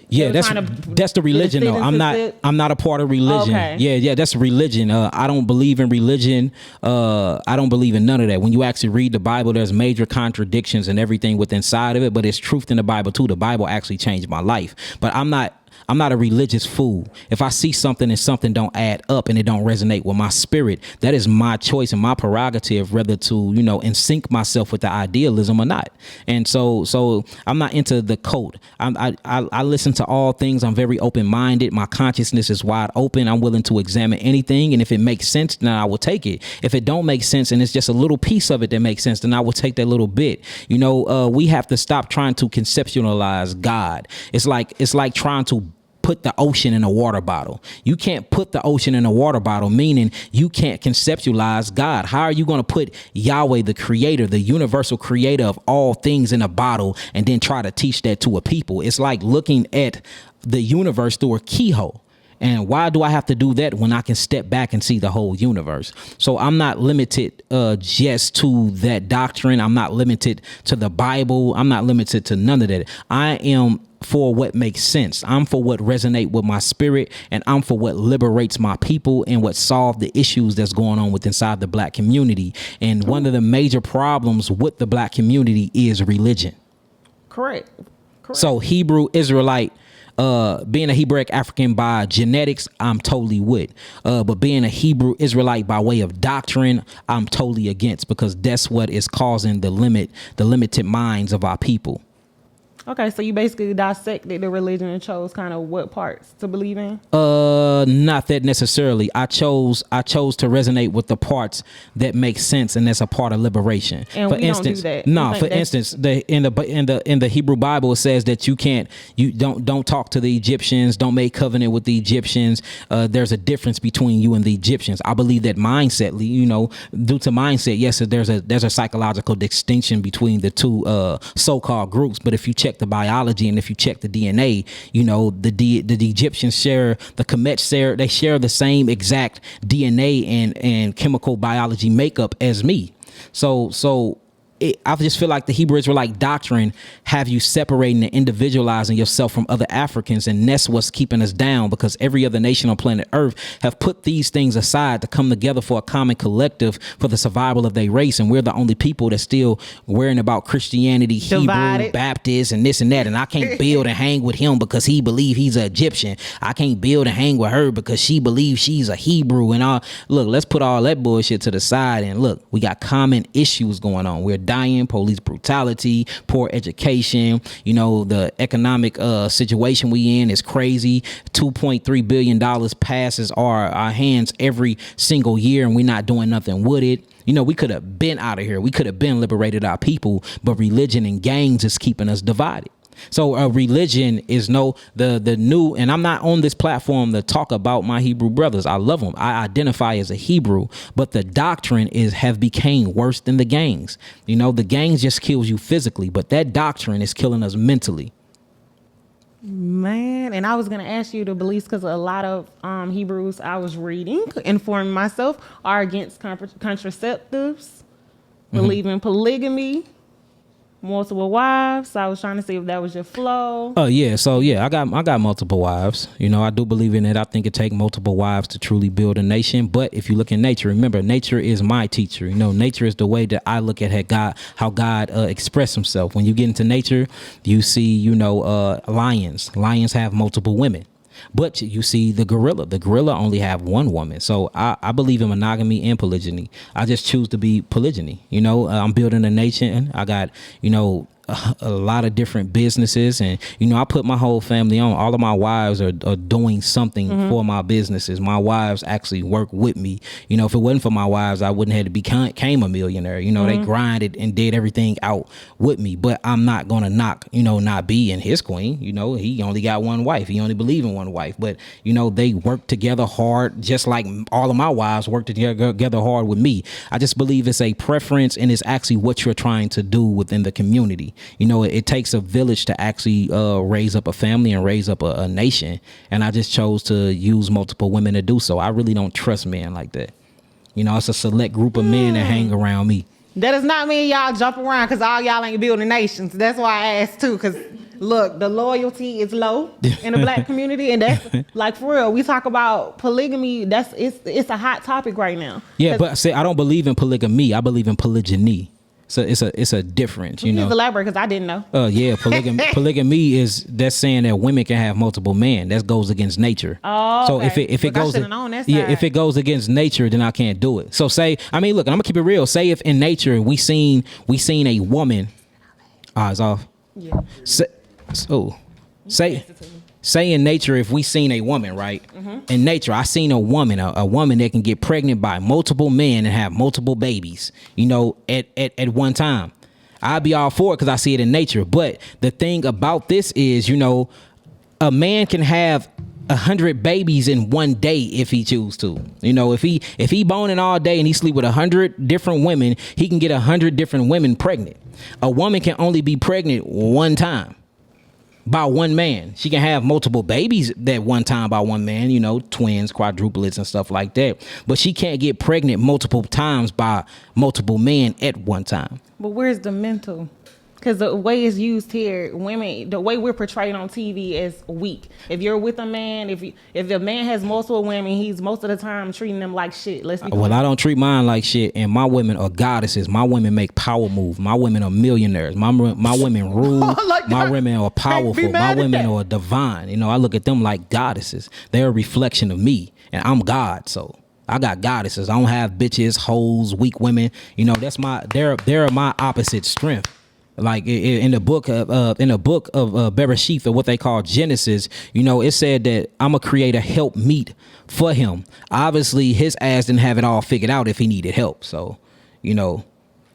Yeah, that's the religion though. I'm not a part of religion. Okay. Yeah, that's religion. I don't believe in religion. I don't believe in none of that. When you actually read the Bible, there's major contradictions and everything within inside of it, but it's truth in the Bible too. The Bible actually changed my life. But I'm not a religious fool. If I see something and something don't add up and it don't resonate with my spirit, that is my choice and my prerogative whether to, in sync myself with the idealism or not. And so I'm not into the cult. I listen to all things. I'm very open-minded. My consciousness is wide open. I'm willing to examine anything. And if it makes sense, then I will take it. If it don't make sense and it's just a little piece of it that makes sense, then I will take that little bit. We have to stop trying to conceptualize God. It's like trying to put the ocean in a water bottle. You can't put the ocean in a water bottle, meaning you can't conceptualize God. How are you going to put Yahweh, the creator, the universal creator of all things, in a bottle and then try to teach that to a people? It's like looking at the universe through a keyhole. And why do I have to do that when I can step back and see the whole universe? So I'm not limited just to that doctrine. I'm not limited to the Bible. I'm not limited to none of that. I am for what makes sense. I'm for what resonate with my spirit, and I'm for what liberates my people and what solve the issues that's going on with inside the black community. And one of the major problems with the black community is religion. Correct. So Hebrew Israelite, being a Hebraic African by genetics, I'm totally with. But being a Hebrew Israelite by way of doctrine, I'm totally against, because that's what is causing the limited minds of our people. Okay, so you basically dissected the religion and chose kind of what parts to believe in? Not that necessarily. I chose to resonate with the parts that make sense, and that's a part of liberation. And for we instance, don't do that. no. For instance, in the Hebrew Bible, it says that you don't talk to the Egyptians, don't make covenant with the Egyptians. There's a difference between you and the Egyptians. I believe that mindset, due to mindset, yes, there's a psychological distinction between the two so-called groups. But if you check the biology and if you check the DNA, the Egyptians share, the Kemet they share the same exact DNA and chemical biology makeup as me. So I just feel like the Hebrew Israelite doctrine have you separating and individualizing yourself from other Africans, and that's what's keeping us down, because every other nation on planet Earth have put these things aside to come together for a common collective for the survival of their race, and we're the only people that's still worrying about Christianity, Divided. Hebrew, Baptist, and this and that. And I can't build and hang with him because he believes he's an Egyptian. I can't build and hang with her because she believes she's a Hebrew. And all. Look, let's put all that bullshit to the side, and look, we got common issues going on. We're dying, police brutality, poor education. The economic situation we in is crazy. $2.3 billion passes our hands every single year, and we're not doing nothing with it. We could have been out of here. We could have been liberated our people, but religion and gangs is keeping us divided. So religion is the new, and I'm not on this platform to talk about my Hebrew brothers. I love them. I identify as a Hebrew, but the doctrine have became worse than the gangs. The gangs just kills you physically, but that doctrine is killing us mentally. Man, and I was going to ask you the beliefs, because a lot of Hebrews I was reading, informing myself, are against contraceptives, believe in polygamy, multiple wives. So I was trying to see if that was your flow. Oh yeah, so yeah, I got multiple wives. I do believe in it. I think it takes multiple wives to truly build a nation. But if you look in nature, remember, nature is my teacher. Nature is the way that I look at how God expressed himself. When you get into nature, you see, lions. Lions have multiple women. But you see the gorilla. The gorilla only have one woman. So I believe in monogamy and polygyny. I just choose to be polygyny. I'm building a nation. I got, a lot of different businesses, and I put my whole family on. All of my wives are doing something for my businesses. My wives actually work with me. If it wasn't for my wives, I wouldn't have became a millionaire. They grinded and did everything out with me. But I'm not gonna knock not being his queen. He only got one wife. He only believe in one wife. But they work together hard, just like all of my wives work together hard with me. I just believe it's a preference, and it's actually what you're trying to do within the community. It takes a village to actually raise up a family and raise up a nation. And I just chose to use multiple women to do so. I really don't trust men like that. It's a select group of men that hang around me. That does not mean y'all jump around, because all y'all ain't building nations. That's why I asked too, because look, the loyalty is low in the black community, and that's like, for real. We talk about polygamy. It's a hot topic right now. Yeah, but see, I don't believe in polygamy. I believe in polygyny. So it's a difference, Please elaborate, because I didn't know. Yeah, polygamy is that's saying that women can have multiple men. That goes against nature. Oh, so okay. if it goes, if it side. goes against nature, then I can't do it. So look, I'm gonna keep it real. Say if in nature we seen a woman, eyes off. Yeah. Say in nature, if we seen a woman, right? In nature, I seen a woman that can get pregnant by multiple men and have multiple babies, at one time. I'd be all for it because I see it in nature. But the thing about this is, a man can have 100 babies in one day if he choose to. You know, if he boning all day and he sleep with 100 different women, he can get 100 different women pregnant. A woman can only be pregnant one time by one man. She can have multiple babies at one time by one man, you know, twins, quadruplets and stuff like that. But she can't get pregnant multiple times by multiple men at one time. But where's the mental? Because the way it's used here, women, the way we're portrayed on TV is weak. If you're with a man, if the man has multiple women, he's most of the time treating them like shit. Let's be Well, I don't treat mine like shit, and my women are goddesses. My women make power moves. My women are millionaires. My women rule. Like my women are powerful. My women are divine. You know, I look at them like goddesses. They're a reflection of me, and I'm God, so I got goddesses. I don't have bitches, hoes, weak women. You know, they're my opposite strength. Like in the book of Bereshith, or what they call Genesis, you know, it said that I'm gonna create a help meet for him. Obviously, his ass didn't have it all figured out if he needed help. So, you know,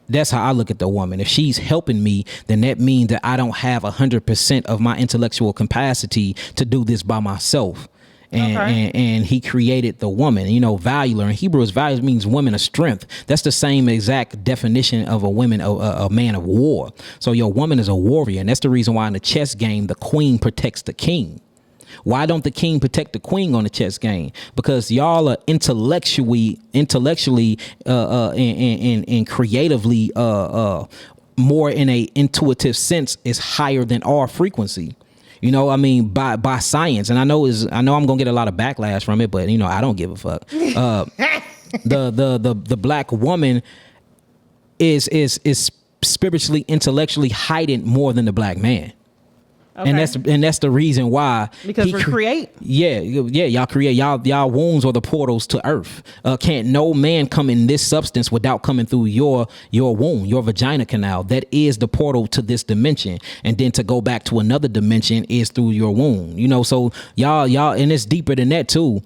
that's how I look at the woman. If she's helping me, then that means that I don't have 100% of my intellectual capacity to do this by myself. And he created the woman, you know, valuer. In Hebrew, valuer means woman of strength. That's the same exact definition of a woman, a man of war. So your woman is a warrior. And that's the reason why in the chess game, the queen protects the king. Why don't the king protect the queen on the chess game? Because y'all are intellectually, and creatively, more in a intuitive sense is higher than our frequency. You know, I mean, by science, and I know I'm gonna get a lot of backlash from it, but you know, I don't give a fuck. The black woman is spiritually, intellectually heightened more than the black man. Okay. And that's the reason why. Because we create. Yeah, y'all create. Y'all wombs are the portals to earth. Can't no man come in this substance without coming through your womb, your vagina canal. That is the portal to this dimension. And then to go back to another dimension is through your womb. You know, so y'all, and it's deeper than that too.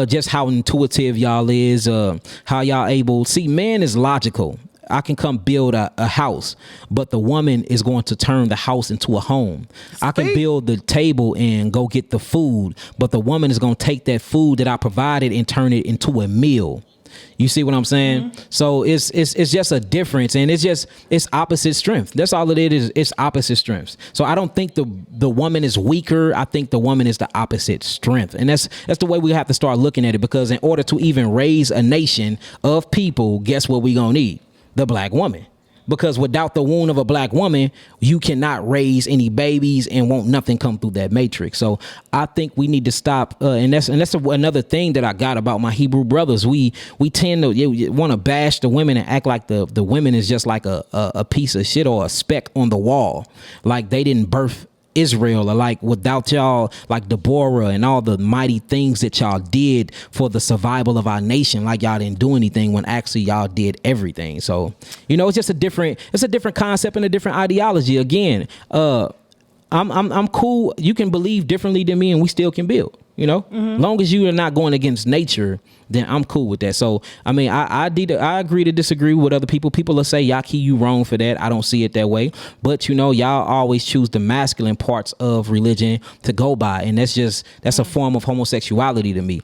Just how intuitive y'all is, how y'all able. See, man is logical. I can come build a house, but the woman is going to turn the house into a home. Sweet. I can build the table and go get the food, but the woman is going to take that food that I provided and turn it into a meal. You see what I'm saying? Mm-hmm. So it's just a difference, and it's opposite strength. That's all it is. It's opposite strengths. So I don't think the woman is weaker. I think the woman is the opposite strength, and that's the way we have to start looking at it. Because in order to even raise a nation of people, guess what we gonna need? The black woman. Because without the womb of a black woman, you cannot raise any babies and won't nothing come through that matrix. So I think we need to stop. And that's another thing that I got about my Hebrew brothers. We tend to want to bash the women and act like the women is just like a piece of shit or a speck on the wall. Like they didn't birth Israel, or like without y'all, like Deborah and all the mighty things that y'all did for the survival of our nation, like y'all didn't do anything when actually y'all did everything. So, you know, it's just a different concept and a different ideology. Again, I'm cool. You can believe differently than me and we still can build, you know, long as you are not going against nature, then I'm cool with that. So, I mean, I agree to disagree with other people. People will say, YAH'KI, you wrong for that. I don't see it that way. But, you know, y'all always choose the masculine parts of religion to go by. And that's a form of homosexuality to me.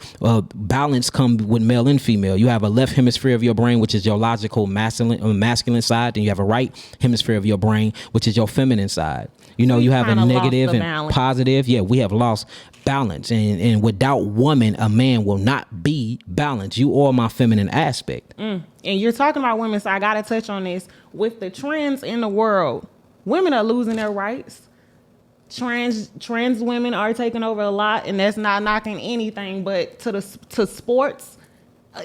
Balance comes with male and female. You have a left hemisphere of your brain, which is your logical masculine side. And you have a right hemisphere of your brain, which is your feminine side. You know, you have a negative and positive. Yeah, we have lost balance. And without woman, a man will not be balanced. You are my feminine aspect. And you're talking about women, so I got to touch on this. With the trends in the world, women are losing their rights. Trans women are taking over a lot, and that's not knocking anything, but to sports,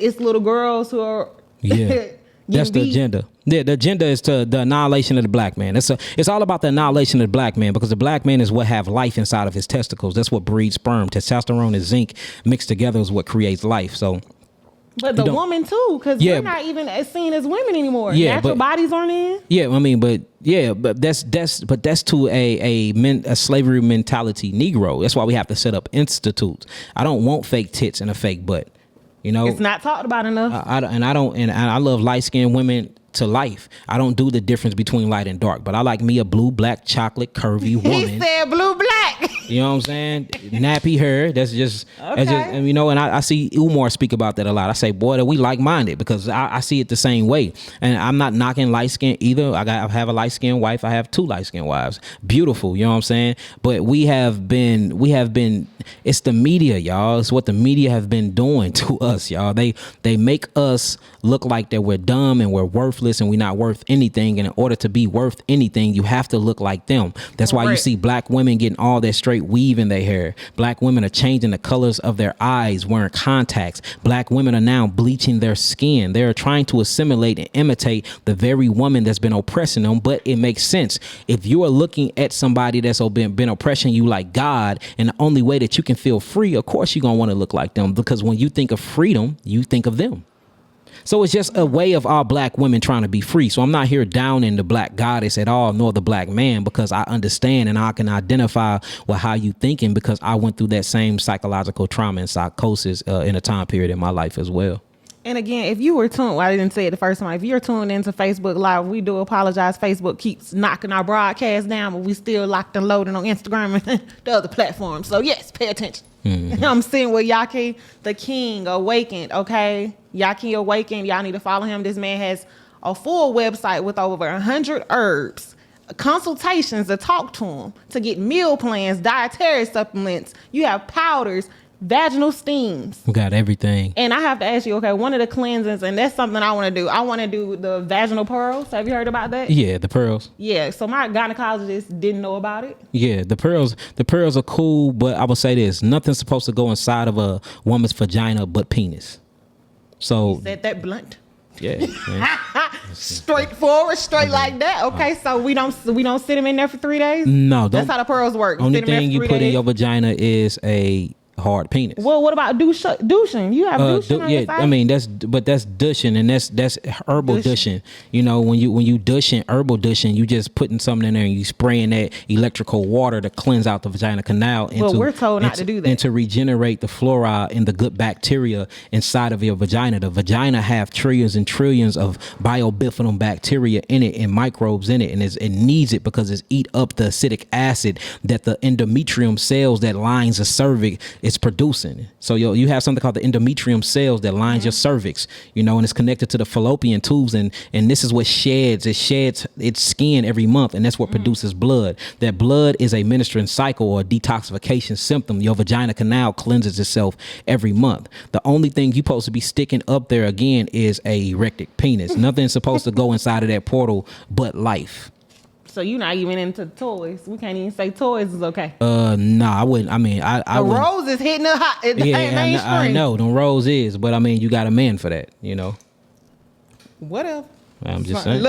it's little girls who are... Yeah. That's the agenda. Yeah, the agenda is to the annihilation of the black man. It's all about the annihilation of the black man, because the black man is what have life inside of his testicles. That's what breeds sperm. Testosterone and zinc mixed together is what creates life. So, but the woman too, because we're not even seen as women anymore. Yeah, natural bodies aren't in. Yeah, I mean, but that's to a slavery mentality Negro. That's why we have to set up institutes. I don't want fake tits and a fake butt. You know, it's not talked about enough. I love light-skinned women to life. I don't do the difference between light and dark, but I like me a blue, black, chocolate, curvy woman. He said blue, black. You know what I'm saying? Nappy hair. That's just, and, you know, and I see Umar speak about that a lot. I say, boy, that we like-minded, because I see it the same way. And I'm not knocking light skin either. I have a light skinned wife. I have 2 light skinned wives. Beautiful. You know what I'm saying? But we have been, it's the media, y'all. It's what the media have been doing to us, y'all. They make us look like that we're dumb and we're worthless and we're not worth anything. And in order to be worth anything, you have to look like them. That's why you see black women getting all their straight weave in their hair. Black women are changing the colors of their eyes, wearing contacts. Black women are now bleaching their skin. They're trying to assimilate and imitate the very woman that's been oppressing them. But it makes sense. If you are looking at somebody that's been oppressing you like God, and the only way that you can feel free, of course you're going to want to look like them, because when you think of freedom, you think of them. So it's just a way of all black women trying to be free. So I'm not here downing the black goddess at all, nor the black man, because I understand and I can identify with how you thinking, because I went through that same psychological trauma and psychosis in a time period in my life as well. And again, if you were tuned, I didn't say it the first time. If you're tuned into Facebook Live, we do apologize. Facebook keeps knocking our broadcast down, but we still locked and loaded on Instagram and the other platforms. So yes, pay attention. Mm-hmm. I'm sitting with YAH'KI, the King Awakened. Okay, YAH'KI Awakened. Y'all need to follow him. This man has a full website with over 100 herbs, consultations to talk to him, to get meal plans, dietary supplements. You have powders, vaginal steams. We got everything. And I have to ask you, okay, one of the cleansings, and that's something I want to do. I want to do the vaginal pearls. Have you heard about that? Yeah, the pearls. Yeah, so my gynecologist didn't know about it. Yeah, the pearls are cool, but I would say this: nothing's supposed to go inside of a woman's vagina but penis. So you said that blunt. Yeah. Straightforward, like that. Okay, so we don't sit them in there for 3 days? No, that's how the pearls work. Only thing you put in your vagina is a hard penis. Well, what about douching? You have douching on your side? I mean that's douching, and that's herbal douching. You know, when you douching, herbal douching, you just putting something in there and you spraying that electrical water to cleanse out the vagina canal. Well, we're told not to do that. And to regenerate the flora and the good bacteria inside of your vagina. The vagina have trillions and trillions of biobifidum bacteria in it and microbes in it, and it needs it because it's eat up the acidic acid that the endometrium cells that lines the cervix is producing. So you have something called the endometrium cells that lines your cervix, you know, and it's connected to the fallopian tubes, and this is what sheds its skin every month, and that's what produces blood. That blood is a menstrual cycle or a detoxification symptom. Your vagina canal cleanses itself every month. The only thing you're supposed to be sticking up there again is a erected penis. Nothing's supposed to go inside of that portal but life. So you're not even into toys. We can't even say toys is okay. No, I wouldn't. I mean, I the rose is hitting the hot. Yeah, I know the rose is, but I mean, you got a man for that, you know. Whatever. I'm just saying.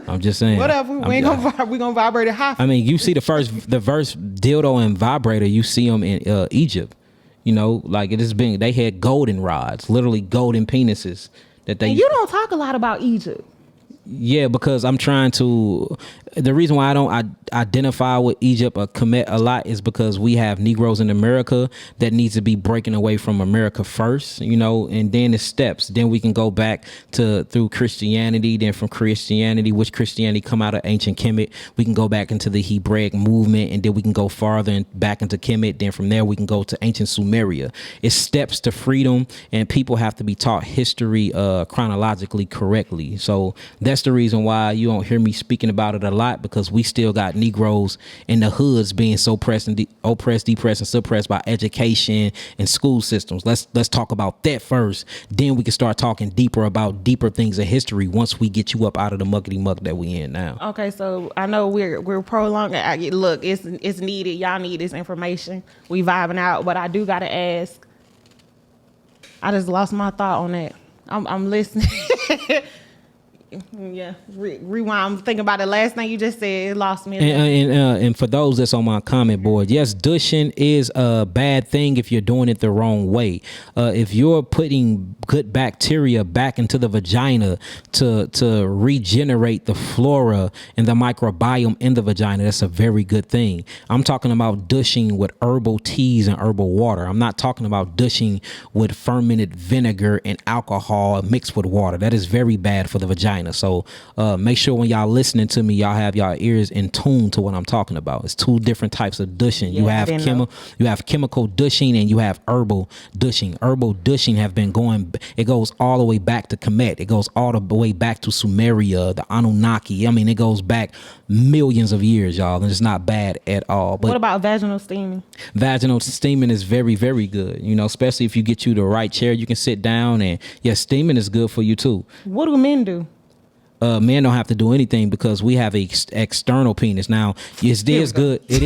I'm just saying. Whatever. We gonna vibrate it high. I mean, you see the first dildo and vibrator. You see them in Egypt. You know, like it has been. They had golden rods, literally golden penises. That they. And you don't talk a lot about Egypt. Yeah, because I'm trying to. The reason why I don't identify with Egypt or Kemet a lot is because we have Negroes in America that needs to be breaking away from America first, you know, and then it's steps. Then we can go back through Christianity. Then from Christianity, which Christianity come out of ancient Kemet, we can go back into the Hebraic movement, and then we can go farther and back into Kemet. Then from there we can go to ancient Sumeria. It's steps to freedom, and people have to be taught history chronologically correctly. So that's the reason why you don't hear me speaking about it a lot, because we still got Negroes in the hoods being so oppressed, depressed, and suppressed by education and school systems. Let's talk about that first. Then we can start talking about deeper things in history once we get you up out of the muckety muck that we in now. Okay, so I know we're prolonging. Look, it's needed. Y'all need this information. We vibing out, but I do gotta ask. I just lost my thought on that. I'm listening. Yeah, rewind. I'm thinking about the last thing you just said. It lost me. And for those that's on my comment board, yes, douching is a bad thing if you're doing it the wrong way. If you're putting good bacteria back into the vagina to regenerate the flora and the microbiome in the vagina, that's a very good thing. I'm talking about douching with herbal teas and herbal water. I'm not talking about douching with fermented vinegar and alcohol mixed with water. That is very bad for the vagina. vagina. So make sure when y'all listening to me, y'all have y'all ears in tune to what I'm talking about. It's two different types of douching. Yeah, You have chemical douching and you have herbal douching. Herbal douching have been going, it goes all the way back to Kemet. It goes all the way back to Sumeria, the Anunnaki. I mean, it goes back millions of years, y'all, and it's not bad at all. But what about vaginal steaming? Vaginal steaming is very, very good, you know, especially if you get you the right chair, you can sit down, and steaming is good for you too. What do men do? Men don't have to do anything because we have a external penis. Now, it is good. It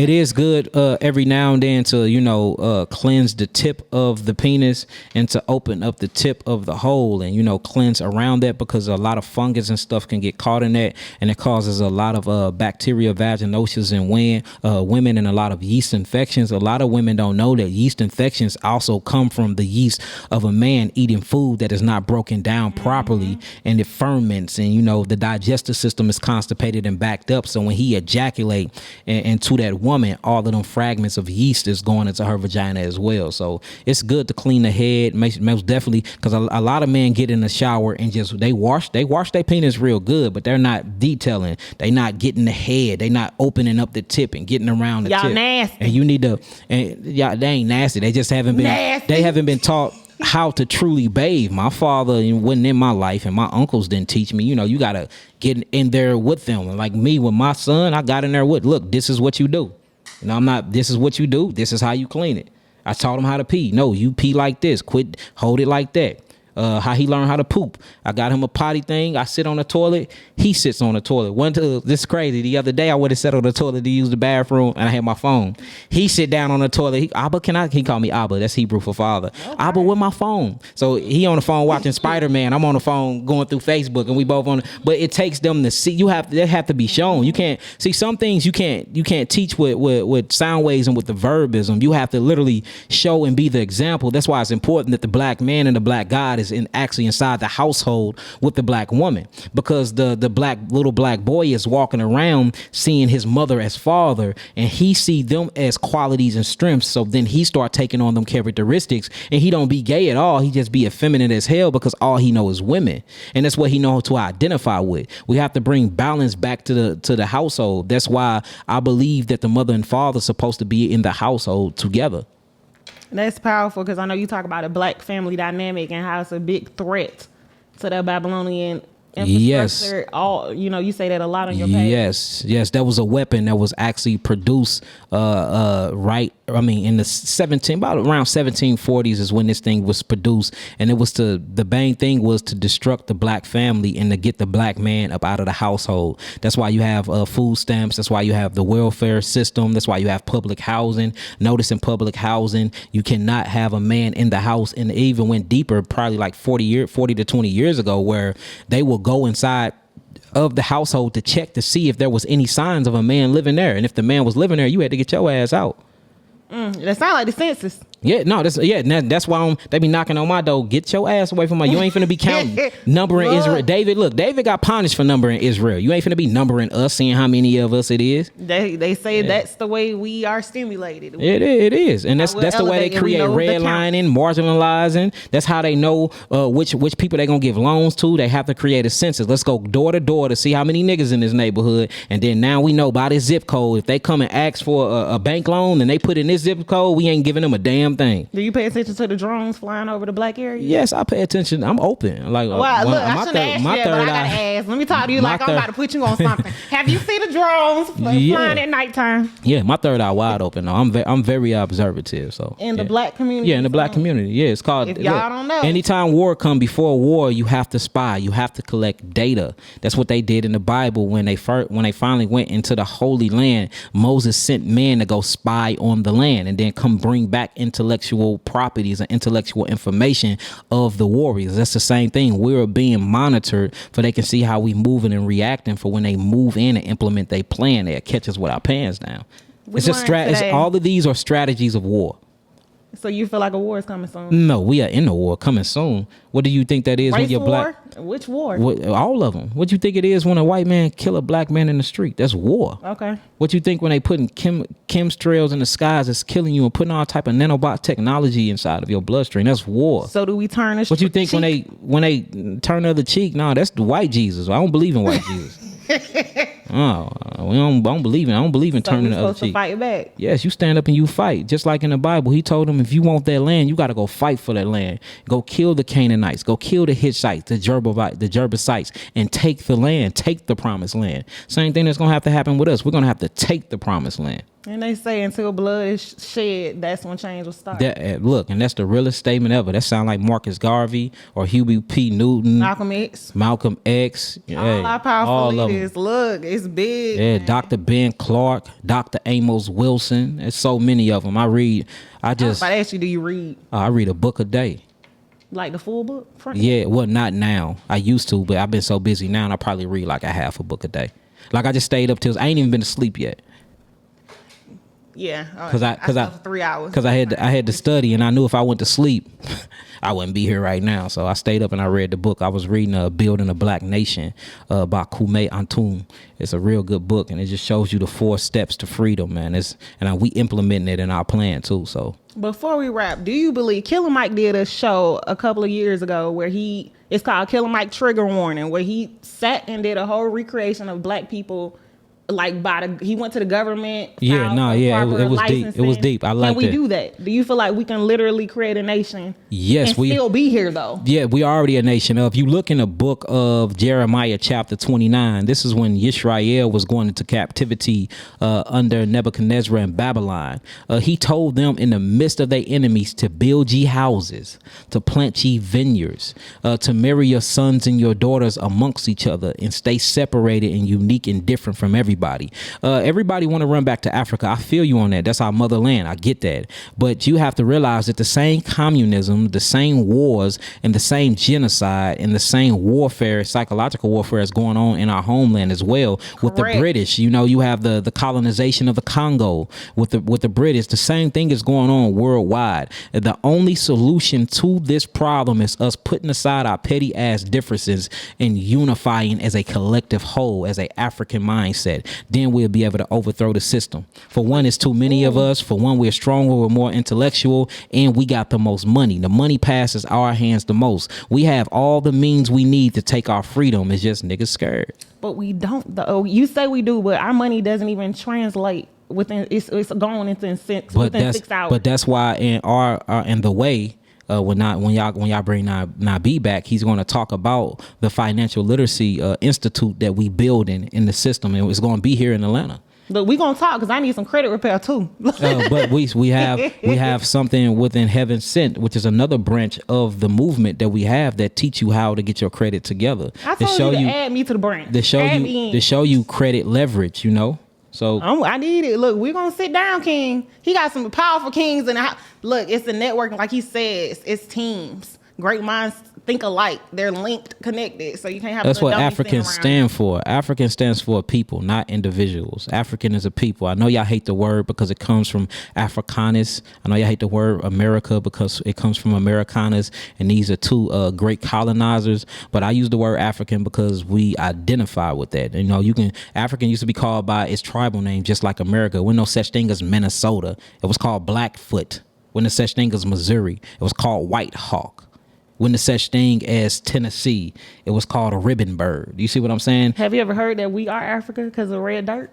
is good every now and then to, you know, cleanse the tip of the penis and to open up the tip of the hole and, you know, cleanse around that, because a lot of fungus and stuff can get caught in that, and it causes a lot of bacteria vaginosis in women and a lot of yeast infections. A lot of women don't know that yeast infections also come from the yeast of a man eating food that is not broken down properly, and it ferments, and you know the digestive system is constipated and backed up, so when he ejaculate into that woman, all of them fragments of yeast is going into her vagina as well. So it's good to clean the head, most definitely, because a lot of men get in the shower and just they wash their penis real good, but they're not detailing, they not getting the head, they not opening up the tip and getting around the y'all tip. Nasty. And you need to, and yeah, they ain't nasty, they just haven't been Nasty. They haven't been taught how to truly bathe. My father wasn't in my life, and my uncles didn't teach me. You know, you gotta get in there with them. Like me with my son, I got in there with, look, this is what you do. You know, this is what you do. This is how you clean it. I taught him how to pee. No, you pee like this. Quit, hold it like that. How he learned how to poop. I got him a potty thing. I sit on the toilet. He sits on the toilet. This is crazy. The other day I would have sat on the toilet to use the bathroom, and I had my phone. He sit down on the toilet. He called me Abba. That's Hebrew for father. Okay. Abba with my phone. So he on the phone watching Spider-Man. I'm on the phone going through Facebook, and we both on. But it takes them to see. They have to be shown. You can't see some things. You can't teach with sound waves and with the verbism. You have to literally show and be the example. That's why it's important that the black man and the black God is actually inside the household with the black woman, because the little black boy is walking around seeing his mother as father, and he see them as qualities and strengths. So then he start taking on them characteristics, and he don't be gay at all. He just be effeminate as hell, because all he know is women, and that's what he know to identify with. We have to bring balance back to the household. That's why I believe that the mother and father are supposed to be in the household together. That's powerful, because I know you talk about a black family dynamic and how it's a big threat to the Babylonian infrastructure. Yes. You say that a lot on your page. Yes. That was a weapon that was actually produced in the about around 1740s is when this thing was produced, and the main thing was to destruct the black family and to get the black man up out of the household. That's why you have food stamps. That's why you have the welfare system. That's why you have public housing. Notice in public housing, you cannot have a man in the house, and it even went deeper, probably like 40 to 20 years ago, where they will go inside of the household to check to see if there was any signs of a man living there. And if the man was living there, you had to get your ass out. That sounds like the census. Yeah, no, that's why they be knocking on my door. Get your ass away from my. You ain't finna be counting numbering Israel. David got punished for numbering Israel. You ain't finna be numbering us, seeing how many of us it is. They say that's the way we are stimulated. It is, and that's the way they create redlining, marginalizing. That's how they know which people they gonna give loans to. They have to create a census. Let's go door to door to see how many niggas in this neighborhood, and then now we know by this zip code. If they come and ask for a bank loan and they put in this zip code, we ain't giving them a damn thing. Do you pay attention to the drones flying over the black area? Yes, I pay attention. I'm open. Like, well, look, I shouldn't ask you that, but I gotta ask. Let me talk to you like I'm about to put you on something. Have you seen the drones flying at nighttime? Yeah, my third eye wide open. No, I'm very observative. So in the black community. Yeah, in the black community. Yeah, it's called. If y'all don't know, anytime war come, before war, you have to spy. You have to collect data. That's what they did in the Bible when they finally went into the Holy Land. Moses sent men to go spy on the land and then come bring back intellectual properties and intellectual information of the warriors. That's the same thing. We're being monitored for they can see how we moving and reacting for when they move in and implement their plan. They'll catch us with our pants down. It's just all of these are strategies of war. So you feel like a war is coming soon? No, we are in a war coming soon. What do you think that is when Race you're war? black? Which war? All of them. What do you think it is when a white man kill a black man in the street? That's war. Okay. What you think when they putting chemtrails in the skies that's killing you and putting all type of nanobot technology inside of your bloodstream? That's war. So do we turn this? What you think cheek? when they turn the other cheek? No, that's the white Jesus. I don't believe in white Jesus. Oh, I don't believe in So turning we the other supposed to cheek. fight back. Yes, you stand up and you fight. Just like in the Bible, he told them if you want that land, you got to go fight for that land. Go kill the Canaanites. Go kill the Hittites, the Jebusites, and take the land. Take the promised land. Same thing that's going to have to happen with us. We're going to have to take the promised land. And they say until blood is shed, that's when change will start. Look, and that's the realest statement ever. That sound like Marcus Garvey or Huey P. Newton. Malcolm X. All our powerful leaders. Look, it's big. Yeah, man. Dr. Ben Clark, Dr. Amos Wilson. There's so many of them. I just. If I ask you, do you read? I read a book a day. Like the full book? Yeah, well, not now. I used to, but I've been so busy now, and I probably read like a half a book a day. Like I just stayed up till I ain't even been to sleep yet. Yeah, because I 3 hours. Because I had to study, and I knew if I went to sleep, I wouldn't be here right now. So I stayed up and I read the book. I was reading Building a Black Nation by Kume Antum. It's a real good book, and it just shows you the 4 steps to freedom, man. We implementing it in our plan too. So before we wrap, do you believe Killer Mike did a show a couple of years ago where it's called Killer Mike Trigger Warning, where he sat and did a whole recreation of black people. Like he went to the government. Yeah, no, yeah, it was deep. It was deep. I like that. Can we do that? Do you feel like we can literally create a nation? Yes, and still be here though. Yeah, we are already a nation. If you look in the book of Jeremiah chapter 29, this is when Yisrael was going into captivity under Nebuchadnezzar in Babylon. He told them in the midst of their enemies to build ye houses, to plant ye vineyards, to marry your sons and your daughters amongst each other, and stay separated and unique and different from everybody. Everybody want to run back to Africa. I feel you on that. That's our motherland. I get that. But you have to realize that the same communism, the same wars, and the same genocide, and the same warfare, psychological warfare is going on in our homeland as well. Correct. With the British. You have the colonization of the Congo with the British. The same thing is going on worldwide. The only solution to this problem is us putting aside our petty ass differences and unifying as a collective whole, as a African mindset. Then we'll be able to overthrow the system. For one, it's too many of us. For one, we're stronger, we're more intellectual, and we got the most money. The money passes our hands the most. We have all the means we need to take our freedom. It's just niggas scared. But we don't though. You say we do, but our money doesn't even translate within. It's going within 6 hours. But that's why in the way. When y'all bring Nabi back, he's going to talk about the financial literacy institute that we building in the system, and it's going to be here in Atlanta. But we gonna talk because I need some credit repair too. But we have something within Heaven Sent, which is another branch of the movement that we have that teach you how to get your credit together. I told you to add me to the branch. To show you credit leverage, So I need it. Look, we're gonna sit down, King. He got some powerful kings in the house. Look, it's a network, like he says. It's teams. Great minds think alike. They're linked, connected. So you can't have. That's what Africans stand for. African stands for people, not individuals. African is a people. I know y'all hate the word because it comes from Africanus. I know y'all hate the word America because it comes from Americanus, and these are two great colonizers. But I use the word African because we identify with that. African used to be called by its tribal name, just like America. When no such thing as Minnesota, it was called Blackfoot. When no such thing as Missouri, it was called White Hawk. When the such thing as Tennessee, it was called a ribbon bird. You see what I'm saying? Have you ever heard that we are Africa because of red dirt?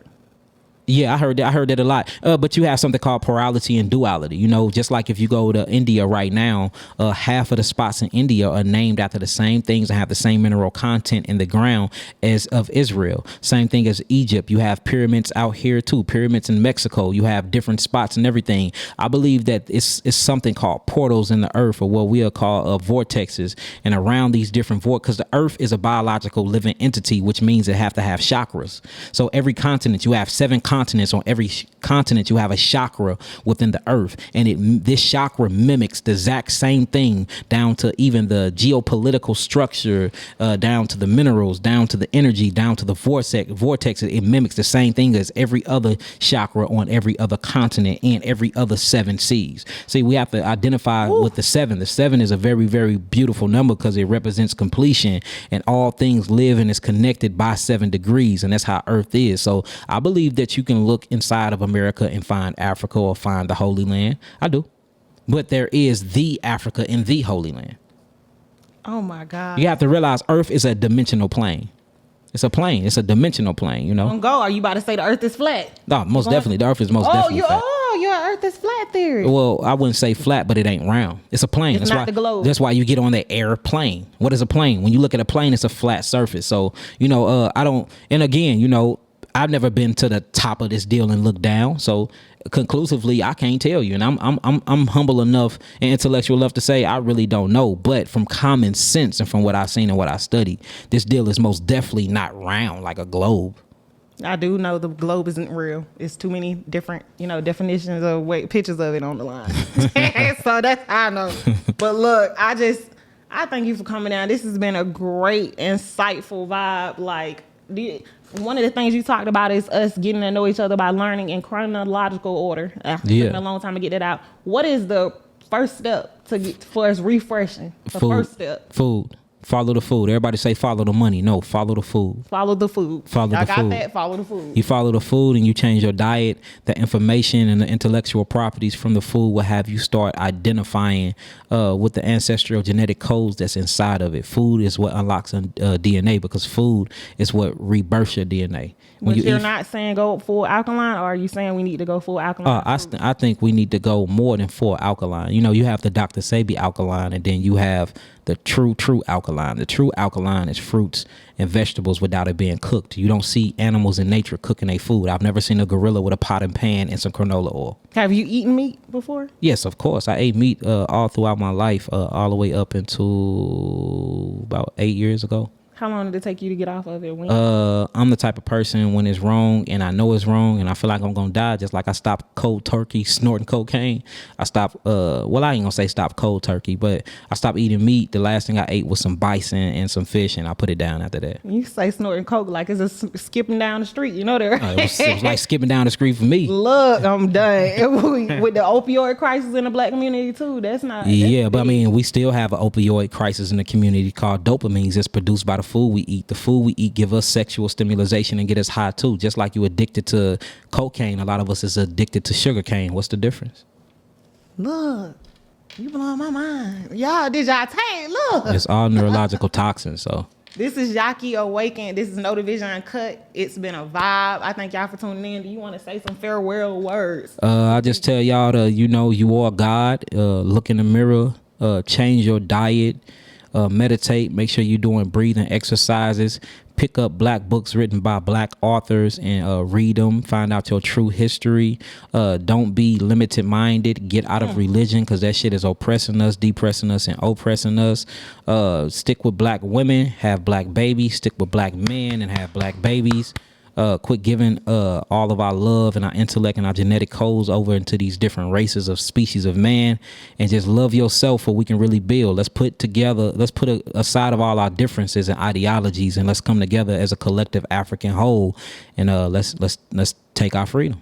Yeah, I heard that a lot. But you have something called plurality and duality. Just like if you go to India right now, half of the spots in India are named after the same things and have the same mineral content in the ground as of Israel. Same thing as Egypt. You have pyramids out here too. Pyramids in Mexico. You have different spots and everything. I believe that it's something called portals in the earth, or what we'll call vortexes. And around these different because the earth is a biological living entity, which means it have to have chakras. So every continent, you have 7 continents continents. On every continent, you have a chakra within the earth. And this chakra mimics the exact same thing down to even the geopolitical structure, down to the minerals, down to the energy, down to the vortex. It mimics the same thing as every other chakra on every other continent and every other 7 seas. See, we have to identify with the 7. The 7 is a very, very beautiful number because it represents completion, and all things live and is connected by 7 degrees, and that's how Earth is. So I believe that you can look inside of America and find Africa or find the Holy Land. I do. But there is the Africa in the Holy Land. Oh my God. You have to realize Earth is a dimensional plane. It's a plane. It's a dimensional plane, you know? Don't go. Are you about to say the Earth is flat? No, most definitely. The Earth is most definitely flat. Your Earth is flat theory. Well, I wouldn't say flat, but it ain't round. It's a plane. It's not the globe. That's why you get on the airplane. What is a plane? When you look at a plane, it's a flat surface. So, you know, I don't, and again, you know, I've never been to the top of this deal and looked down. So conclusively, I can't tell you. And I'm humble enough and intellectual enough to say I really don't know. But from common sense and from what I've seen and what I studied, this deal is most definitely not round like a globe. I do know the globe isn't real. It's too many different, you know, definitions of pictures of it on the line. So that's how I know. But look, I thank you for coming down. This has been a great, insightful vibe. Like, one of the things you talked about is us getting to know each other by learning in chronological order. It took me a long time to get that out. What is the first step for us refreshing? The first step. Food. Follow the food. Everybody say follow the money. No, follow the food. Follow the food. Follow the food. I got that. Follow the food. You follow the food and you change your diet. The information and the intellectual properties from the food will have you start identifying with the ancestral genetic codes that's inside of it. Food is what unlocks DNA, because food is what rebirths your DNA. But you're not saying go full alkaline, or are you saying we need to go full alkaline? I think we need to go more than full alkaline. You know, you have the Dr. Sebi alkaline, and then you have the true alkaline. The true alkaline is fruits and vegetables without it being cooked. You don't see animals in nature cooking their food. I've never seen a gorilla with a pot and pan and some canola oil. Have you eaten meat before? Yes, of course. I ate meat all throughout my life, all the way up until about 8 years ago. How long did it take you to get off of it? I'm the type of person, when it's wrong and I know it's wrong and I feel like I'm going to die, just like I stopped cold turkey snorting cocaine. I stopped, well, I ain't going to say stop cold turkey, but I stopped eating meat. The last thing I ate was some bison and some fish, and I put it down after that. You say snorting coke like it's a skipping down the street, you know there. It was like skipping down the street for me. Look, I'm done. With the opioid crisis in the black community too, that's not. Yeah, but I mean, we still have an opioid crisis in the community called dopamine. It's produced by the food we eat. The food we eat give us sexual stimulation and get us high too. Just like you addicted to cocaine, a lot of us is addicted to sugar cane. What's the difference? Look, you blowing my mind. Y'all take? Look. It's all neurological toxins. So this is YAH'KI Awakened. This is No Division Uncut. It's been a vibe. I thank y'all for tuning in. Do you want to say some farewell words? I just tell y'all to, you know, you are God. Look in the mirror. Change your diet. Meditate. Make sure you're doing breathing exercises. Pick up black books written by black authors and read them. Find out your true history. Don't be limited minded. Get out of religion, because that shit is oppressing us, depressing us, and oppressing us. Stick with black women. Have black babies. Stick with black men and have black babies. Quit giving all of our love and our intellect and our genetic codes over into these different races of species of man, and just love yourself so we can really build. Let's put aside of all our differences and ideologies, and let's come together as a collective African whole, and let's take our freedom.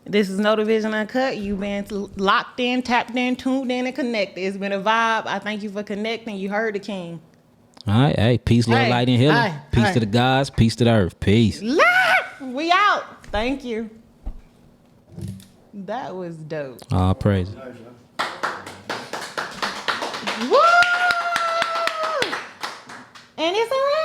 This is No Division Uncut. You've been locked in, tapped in, tuned in, and connected. It's been a vibe. I thank you for connecting. You heard the king. All right, hey, peace, love, light, and healing. Peace to the gods, peace to the earth. Peace. We out. Thank you. That was dope. All praise. Woo! And it's a wrap.